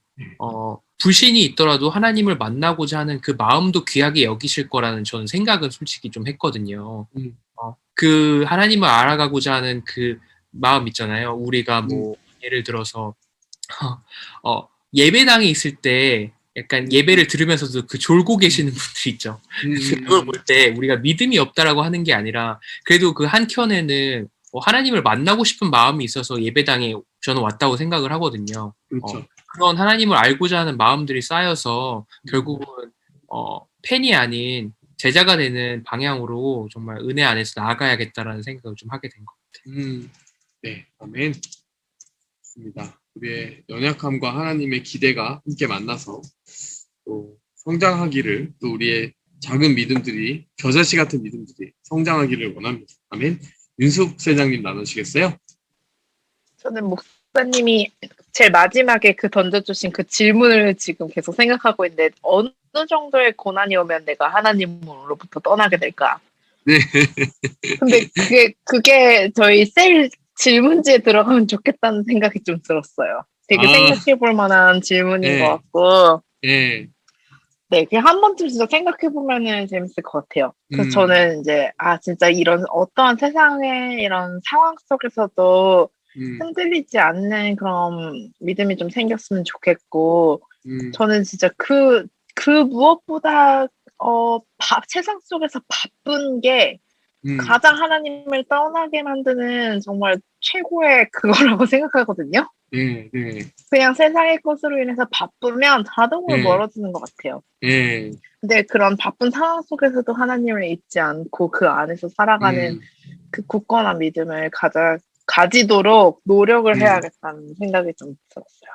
불신이 있더라도 하나님을 만나고자 하는 그 마음도 귀하게 여기실 거라는 저는 생각은 솔직히 좀 했거든요. 그 하나님을 알아가고자 하는 그 마음 있잖아요. 우리가 뭐 예를 들어서 예배당에 있을 때 약간 예배를 들으면서도 그 졸고 계시는 분들 있죠. 그걸 볼 때 우리가 믿음이 없다라고 하는 게 아니라 그래도 그 한켠에는 하나님을 만나고 싶은 마음이 있어서 예배당에 저는 왔다고 생각을 하거든요. 그렇죠. 그런 하나님을 알고자 하는 마음들이 쌓여서 결국은 팬이 아닌 제자가 되는 방향으로 정말 은혜 안에서 나아가야겠다라는 생각을 좀 하게 된 것 같아요. 네, 아멘. 좋습니다. 우리의 연약함과 하나님의 기대가 함께 만나서 또 성장하기를, 또 우리의 작은 믿음들이, 겨자씨 같은 믿음들이 성장하기를 원합니다. 아멘. 윤숙 세장님 나누시겠어요? 저는 목사님이 제일 마지막에 그 던져주신 그 질문을 지금 계속 생각하고 있는데, 어느 정도의 고난이 오면 내가 하나님으로부터 떠나게 될까? 네. 근데 그게 저희 셀 질문지에 들어가면 좋겠다는 생각이 좀 들었어요. 되게 생각해 볼 만한 질문인 것 같고. 네. 네, 그냥 한 번쯤 진짜 생각해 보면은 재밌을 것 같아요. 그래서 저는 이제, 진짜 이런 어떠한 세상의 이런 상황 속에서도 흔들리지 않는 그런 믿음이 좀 생겼으면 좋겠고, 저는 진짜 그 무엇보다, 세상 속에서 바쁜 게 가장 하나님을 떠나게 만드는 정말 최고의 그거라고 생각하거든요. 네. 그냥 세상의 것으로 인해서 바쁘면 자동으로 멀어지는 것 같아요. 근데 그런 바쁜 상황 속에서도 하나님을 잊지 않고 그 안에서 살아가는 그 굳건한 믿음을 가지도록 노력을 해야겠다는 생각이 좀 들었어요.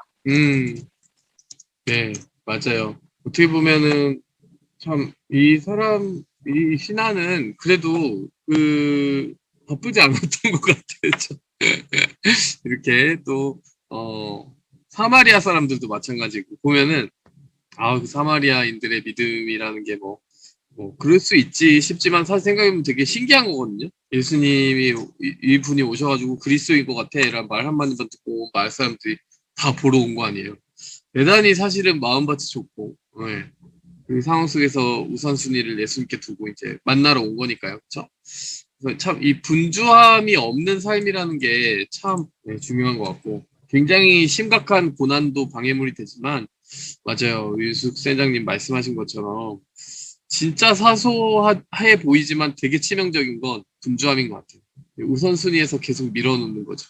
네, 맞아요. 어떻게 보면은 참 이 신하는 그래도 바쁘지 않았던 것 같아요. 이렇게 또 사마리아 사람들도 마찬가지고 보면은 그 사마리아인들의 믿음이라는 게 뭐 그럴 수 있지 싶지만 사실 생각해보면 되게 신기한 거거든요. 예수님이 이분이 오셔가지고 그리스도인 것 같아 라는 말 한마디만 듣고 마을 사람들이 다 보러 온 거 아니에요. 대단히 사실은 마음밭이 좋고, 네. 그 상황 속에서 우선순위를 예수님께 두고 이제 만나러 온 거니까요. 그렇죠? 그래서 참 이 분주함이 없는 삶이라는 게 참 중요한 것 같고, 굉장히 심각한 고난도 방해물이 되지만, 맞아요. 윤숙 센장님 말씀하신 것처럼 진짜 사소해 보이지만 되게 치명적인 건 분주함인 것 같아요. 우선순위에서 계속 밀어놓는 거죠.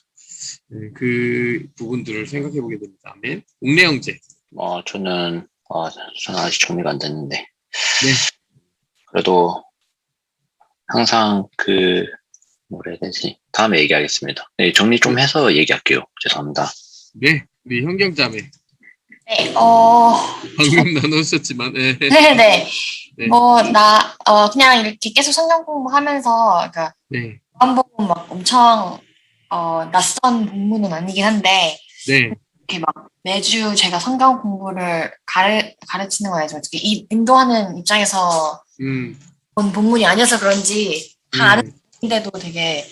네, 그 부분들을 생각해 보게 됩니다. 아멘. 옥내 형제. 저는 아직 정리가 안 됐는데. 네. 그래도 항상 뭐라 해야 되지? 다음에 얘기하겠습니다. 네, 정리 좀 해서 얘기할게요. 죄송합니다. 네, 우리 현경자매. 네, 방금 나누셨지만, 네. 네네. 네. 그냥 이렇게 계속 성경 공부하면서, 그러니까, 네. 요한복음 막 엄청, 낯선 본문은 아니긴 한데, 네. 이렇게 막 매주 제가 성경 공부를 가르치는 건 아니죠. 이 인도하는 입장에서 본 본문이 아니어서 그런지 다 아는데도 되게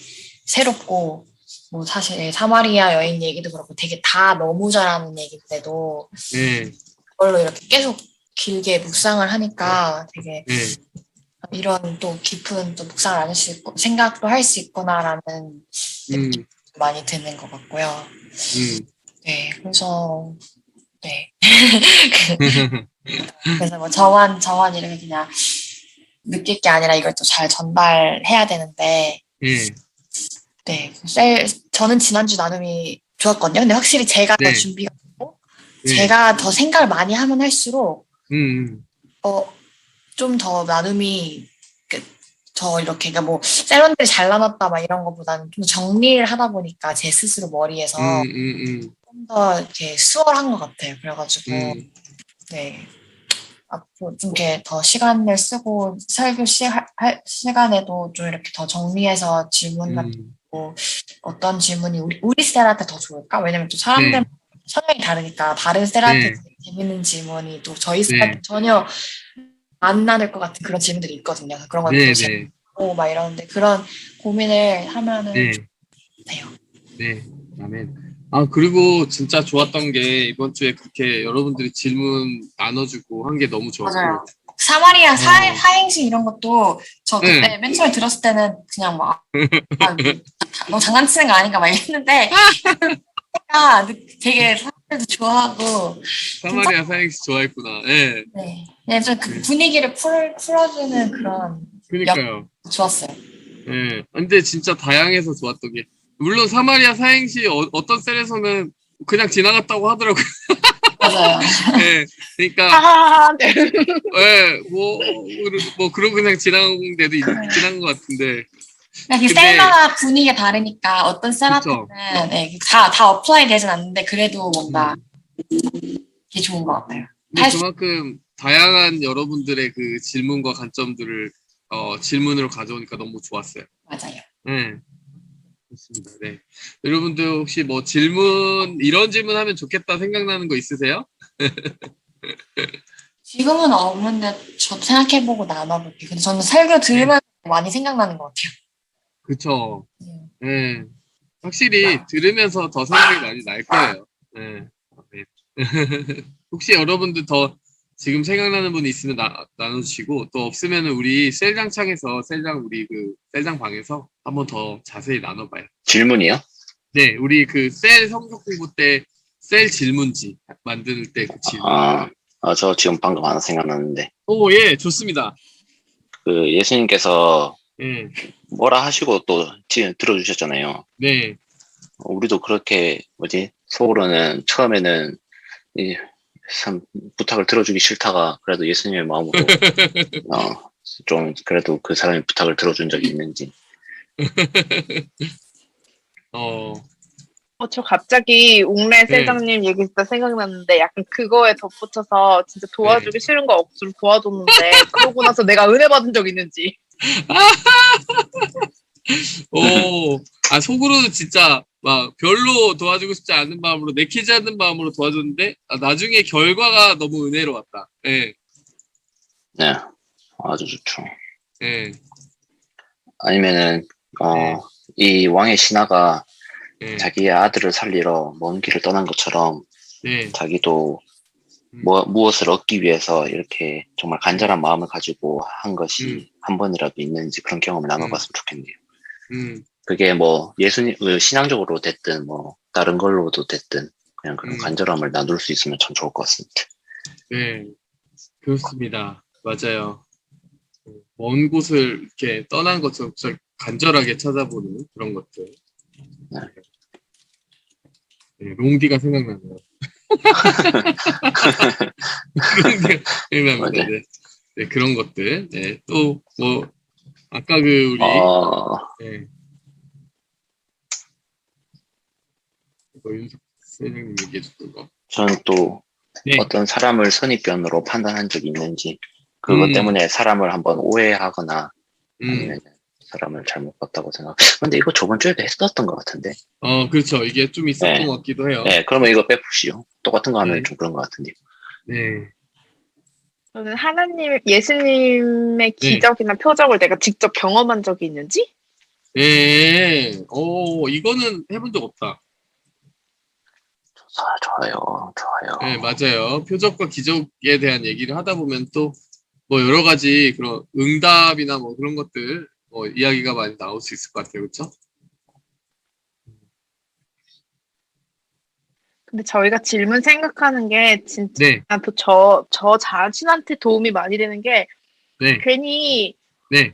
새롭고, 뭐 사실 사마리아 여인 얘기도 그렇고 되게 다 너무 잘하는 얘기인데도 그걸로 이렇게 계속 길게 묵상을 하니까 되게 이런 또 깊은 또 묵상을 할 수 있고 생각도 할 수 있구나라는 음, 많이 드는 것 같고요. 네, 그래서 네. 그래서 뭐 저만 이렇게 그냥 느낄 게 아니라 이걸 또 잘 전달해야 되는데 예, 네, 저는 지난주 나눔이 좋았거든요. 근데 확실히 제가 더 네. 준비가 되고 예, 제가 더 생각을 많이 하면 할수록 음, 좀 더 나눔이 더 이렇게 그러니까 뭐 셀런들이 잘 나눴다 막 이런 것보다는 좀 정리를 하다 보니까 제 스스로 머리에서 좀 더 이렇게 수월한 것 같아요. 그래가지고 네. 앞으로 좀 이렇게 더 시간을 쓰고 설교 시간에도 좀 이렇게 더 정리해서 질문 같은 거 어떤 질문이 우리 셀한테 더 좋을까? 왜냐면 또 사람들 네. 성향이 다르니까 다른 셀한테 네. 재밌는 질문이 또 저희 네. 셀한테 전혀 안 나눌 것 같은 그런 질문들이 있거든요. 그런 걸 네, 또 네, 막 이러는데 그런 고민을 하면은 네, 돼요. 네, 아멘. 아, 그리고 진짜 좋았던 게 이번 주에 그렇게 여러분들이 질문 나눠주고 한 게 너무 좋았고. 맞아요. 사마리아 사행시 이런 것도 저 그때 네. 맨 처음에 들었을 때는 그냥 막 너 장난치는 거 아닌가 막 이랬는데 되게 사람들도 좋아하고 사마리아 사행시 좋아했구나. 예. 네. 그냥 좀 그 분위기를 풀어주는 그런 그니까요. 좋았어요. 예. 근데 진짜 다양해서 좋았던 게, 물론 사마리아 사행시 어떤 셀에서는 그냥 지나갔다고 하더라고요. 맞아요. 예. 그러니까, 하하하. 네. 예, 뭐, 그런 그냥 지나간 데도 있긴 한 것 같은데. 그냥 근데- 셀마다 분위기가 다르니까 어떤 셀한테는 그쵸. 네, 다 어플라이 되진 않는데 그래도 뭔가 이게 좋은 것 같아요. 근데 그만큼 다양한 여러분들의 그 질문과 관점들을 질문으로 가져오니까 너무 좋았어요. 맞아요. 네. 좋습니다. 네. 여러분들 혹시 뭐 이런 질문 하면 좋겠다 생각나는 거 있으세요? 지금은 없는데 저도 생각해보고 나눠볼게요. 근데 저는 설교 들으면서 많이 생각나는 것 같아요. 그쵸. 네. 확실히 들으면서 더 생각이 많이 날 거예요. 네. 네. 혹시 여러분들 더 지금 생각나는 분이 있으면 나눠주시고, 또 없으면 우리 셀장 창에서 우리 그 셀장 방에서 한번 더 자세히 나눠봐요. 질문이요? 네, 우리 그 셀 성적 공부 때 셀 질문지 만들 때 그 질문. 저 지금 방금 하나 생각났는데. 오, 예, 좋습니다. 그 예수님께서 예, 뭐라 하시고 또 들어주셨잖아요. 네, 우리도 그렇게 속으로는 처음에는 참 부탁을 들어주기 싫다가 그래도 예수님의 마음으로 좀 그래도 그 사람이 부탁을 들어준 적이 있는지. 저 갑자기 웅래 네. 셀장님 얘기 듣다 생각났는데 약간 그거에 덧붙여서 진짜 도와주기 싫은 거 억지로 도와줬는데 그러고 나서 내가 은혜 받은 적 있는지. 오, 속으로는 진짜 막 별로 도와주고 싶지 않은 마음으로 내키지 않는 마음으로 도와줬는데 나중에 결과가 너무 은혜로웠다. 예. 네, 아주 좋죠. 예. 아니면은 이 왕의 신하가 예. 자기의 아들을 살리러 먼 길을 떠난 것처럼 네. 자기도 무엇을 얻기 위해서 이렇게 정말 간절한 마음을 가지고 한 것이 한 번이라도 있는지 그런 경험을 나눠봤으면 좋겠네요. 그게 뭐 신앙적으로 됐든 뭐 다른 걸로도 됐든 그냥 그런 간절함을 나눌 수 있으면 참 좋을 것 같습니다. 네, 그렇습니다. 맞아요. 먼 곳을 이렇게 떠난 것처럼 간절하게 찾아보는 그런 것들. 네, 롱디가 생각나네요. 롱디가 생각납니다. 네. 네, 그런 것들. 네, 또 뭐 아까 우리 네. 윤석 선생님 얘기해줬던 거. 저는 또 네. 어떤 사람을 선입견으로 판단한 적이 있는지 그것 때문에 사람을 한번 오해하거나 아니면 사람을 잘못 봤다고 생각. 근데 이거 저번 주에도 했었던 것 같은데. 그렇죠. 이게 좀 있었던 것 같기도 해요. 네, 그러면 이거 빼봅시오. 똑같은 거 하면 좀 그런 것 같은데. 네. 저는 예수님의 기적이나 표적을 내가 직접 경험한 적이 있는지? 네. 이거는 해본 적 없다. 좋아요. 네, 맞아요. 표적과 기적에 대한 얘기를 하다 보면 또 뭐 여러 가지 그런 응답이나 뭐 그런 것들 뭐 이야기가 많이 나올 수 있을 것 같아요. 그렇죠? 근데 저희가 질문 생각하는 게 진짜 네, 또 저 자신한테 도움이 많이 되는 게 네, 괜히 네,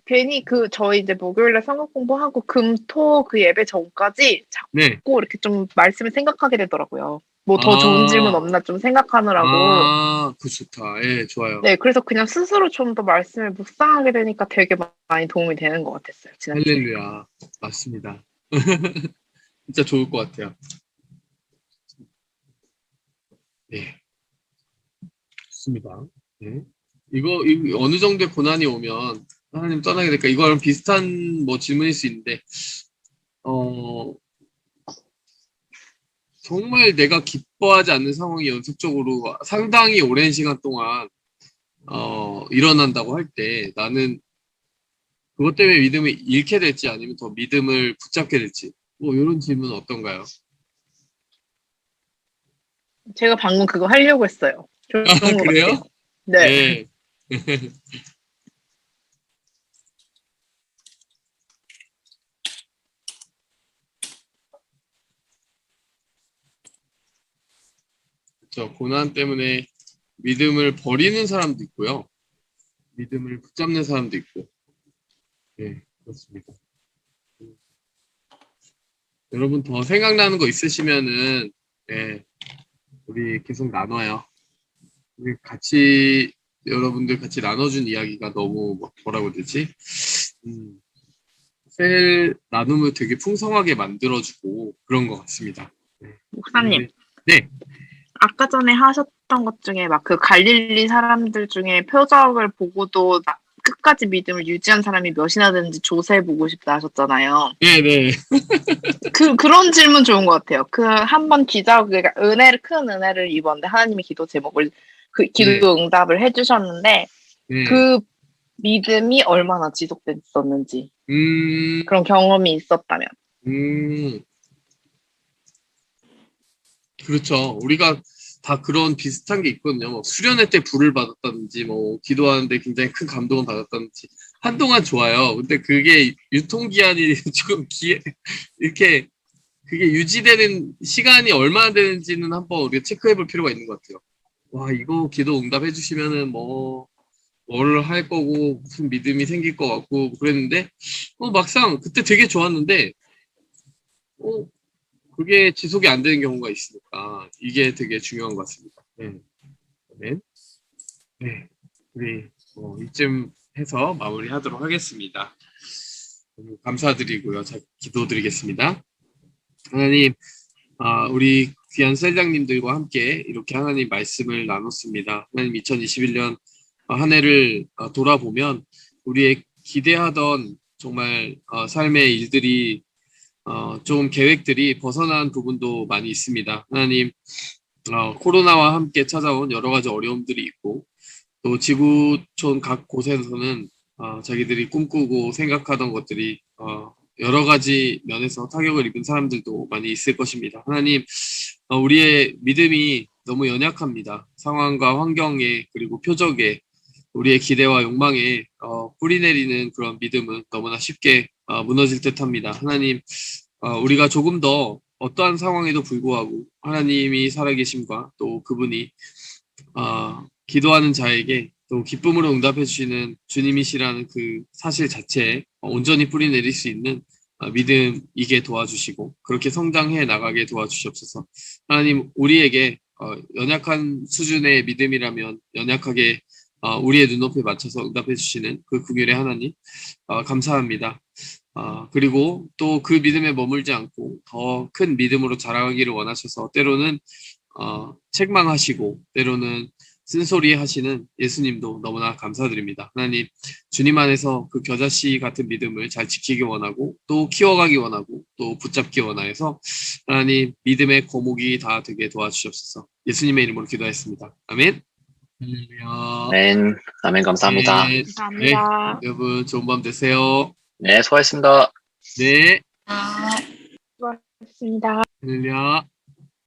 저희 이제 목요일에 성경 공부하고 금, 토 그 예배 전까지 네. 자꾸 이렇게 좀 말씀을 생각하게 되더라고요. 뭐 더 좋은 질문 아, 없나 좀 생각하느라고. 그거 좋다. 예, 좋아요. 네, 그래서 그냥 스스로 좀 더 말씀을 묵상하게 되니까 되게 많이 도움이 되는 것 같았어요, 지난주에. 할렐루야. 맞습니다. 진짜 좋을 것 같아요. 네, 좋습니다. 네. 이거 어느 정도의 고난이 오면 하나님 떠나게 될까? 이거랑 비슷한 뭐 질문일 수 있는데, 정말 내가 기뻐하지 않는 상황이 연속적으로 상당히 오랜 시간 동안 일어난다고 할 때 나는 그것 때문에 믿음을 잃게 될지 아니면 더 믿음을 붙잡게 될지 뭐 이런 질문은 어떤가요? 제가 방금 그거 하려고 했어요. 좋은 것 그래요? 같아요. 네. 네. 그렇죠. 고난 때문에 믿음을 버리는 사람도 있고요. 믿음을 붙잡는 사람도 있고. 네, 그렇습니다. 여러분 더 생각나는 거 있으시면은 네, 우리 계속 나눠요. 우리 같이 여러분들 같이 나눠준 이야기가 너무 뭐라고 해야 되지? 셀 나눔을 되게 풍성하게 만들어주고 그런 것 같습니다. 네. 목사님, 네. 아까 전에 하셨던 것 중에 막 그 갈릴리 사람들 중에 표적을 보고도 끝까지 믿음을 유지한 사람이 몇이나 되는지 조사해 보고 싶다 하셨잖아요. 네네. 그런 질문 좋은 것 같아요. 한 번 그러니까 큰 은혜를 입었는데 하나님의 기도 제목을 기도 응답을 해주셨는데 네. 그 믿음이 얼마나 지속됐었는지 그런 경험이 있었다면. 그렇죠. 우리가 다 그런 비슷한 게 있거든요. 뭐 수련회 때 불을 받았다든지, 뭐 기도하는데 굉장히 큰 감동을 받았다든지 한동안 좋아요. 근데 그게 유통기한이 조금 이렇게 그게 유지되는 시간이 얼마나 되는지는 한번 우리가 체크해 볼 필요가 있는 것 같아요. 와, 이거 기도 응답해 주시면은 뭘 할 거고 무슨 믿음이 생길 것 같고 그랬는데 막상 그때 되게 좋았는데 그게 지속이 안 되는 경우가 있으니까 이게 되게 중요한 것 같습니다. 네. 네. 우리 이쯤 해서 마무리하도록 하겠습니다. 너무 감사드리고요. 자, 기도드리겠습니다. 하나님, 우리 귀한 셀장님들과 함께 이렇게 하나님 말씀을 나눴습니다. 하나님 2021년 한 해를 돌아보면 우리의 기대하던 정말 삶의 일들이 좀 계획들이 벗어난 부분도 많이 있습니다. 하나님, 코로나와 함께 찾아온 여러 가지 어려움들이 있고 또 지구촌 각 곳에서는 자기들이 꿈꾸고 생각하던 것들이 여러 가지 면에서 타격을 입은 사람들도 많이 있을 것입니다. 하나님, 우리의 믿음이 너무 연약합니다. 상황과 환경에 그리고 표적에 우리의 기대와 욕망에 뿌리내리는 그런 믿음은 너무나 쉽게 무너질 듯합니다. 하나님, 우리가 조금 더 어떠한 상황에도 불구하고 하나님이 살아계심과 또 그분이 기도하는 자에게 또 기쁨으로 응답해 주시는 주님이시라는 그 사실 자체에 온전히 뿌리내릴 수 있는 믿음이게 도와주시고 그렇게 성장해 나가게 도와주시옵소서. 하나님, 우리에게 연약한 수준의 믿음이라면 연약하게 우리의 눈높이에 맞춰서 응답해 주시는 그 긍휼의 하나님 감사합니다. 그리고 또 그 믿음에 머물지 않고 더 큰 믿음으로 자라가기를 원하셔서 때로는 책망하시고 때로는 쓴소리 하시는 예수님도 너무나 감사드립니다. 하나님, 주님 안에서 그 겨자씨 같은 믿음을 잘 지키기 원하고 또 키워가기 원하고 또 붙잡기 원하여서 하나님 믿음의 거목이 다 되게 도와주시옵소서. 예수님의 이름으로 기도했습니다. 아멘. 아멘. 아멘. 감사합니다. 네, 감사합니다. 네, 여러분 좋은 밤 되세요. 네, 수고하셨습니다. 네. 아. 수고하셨습니다. 할렐루야.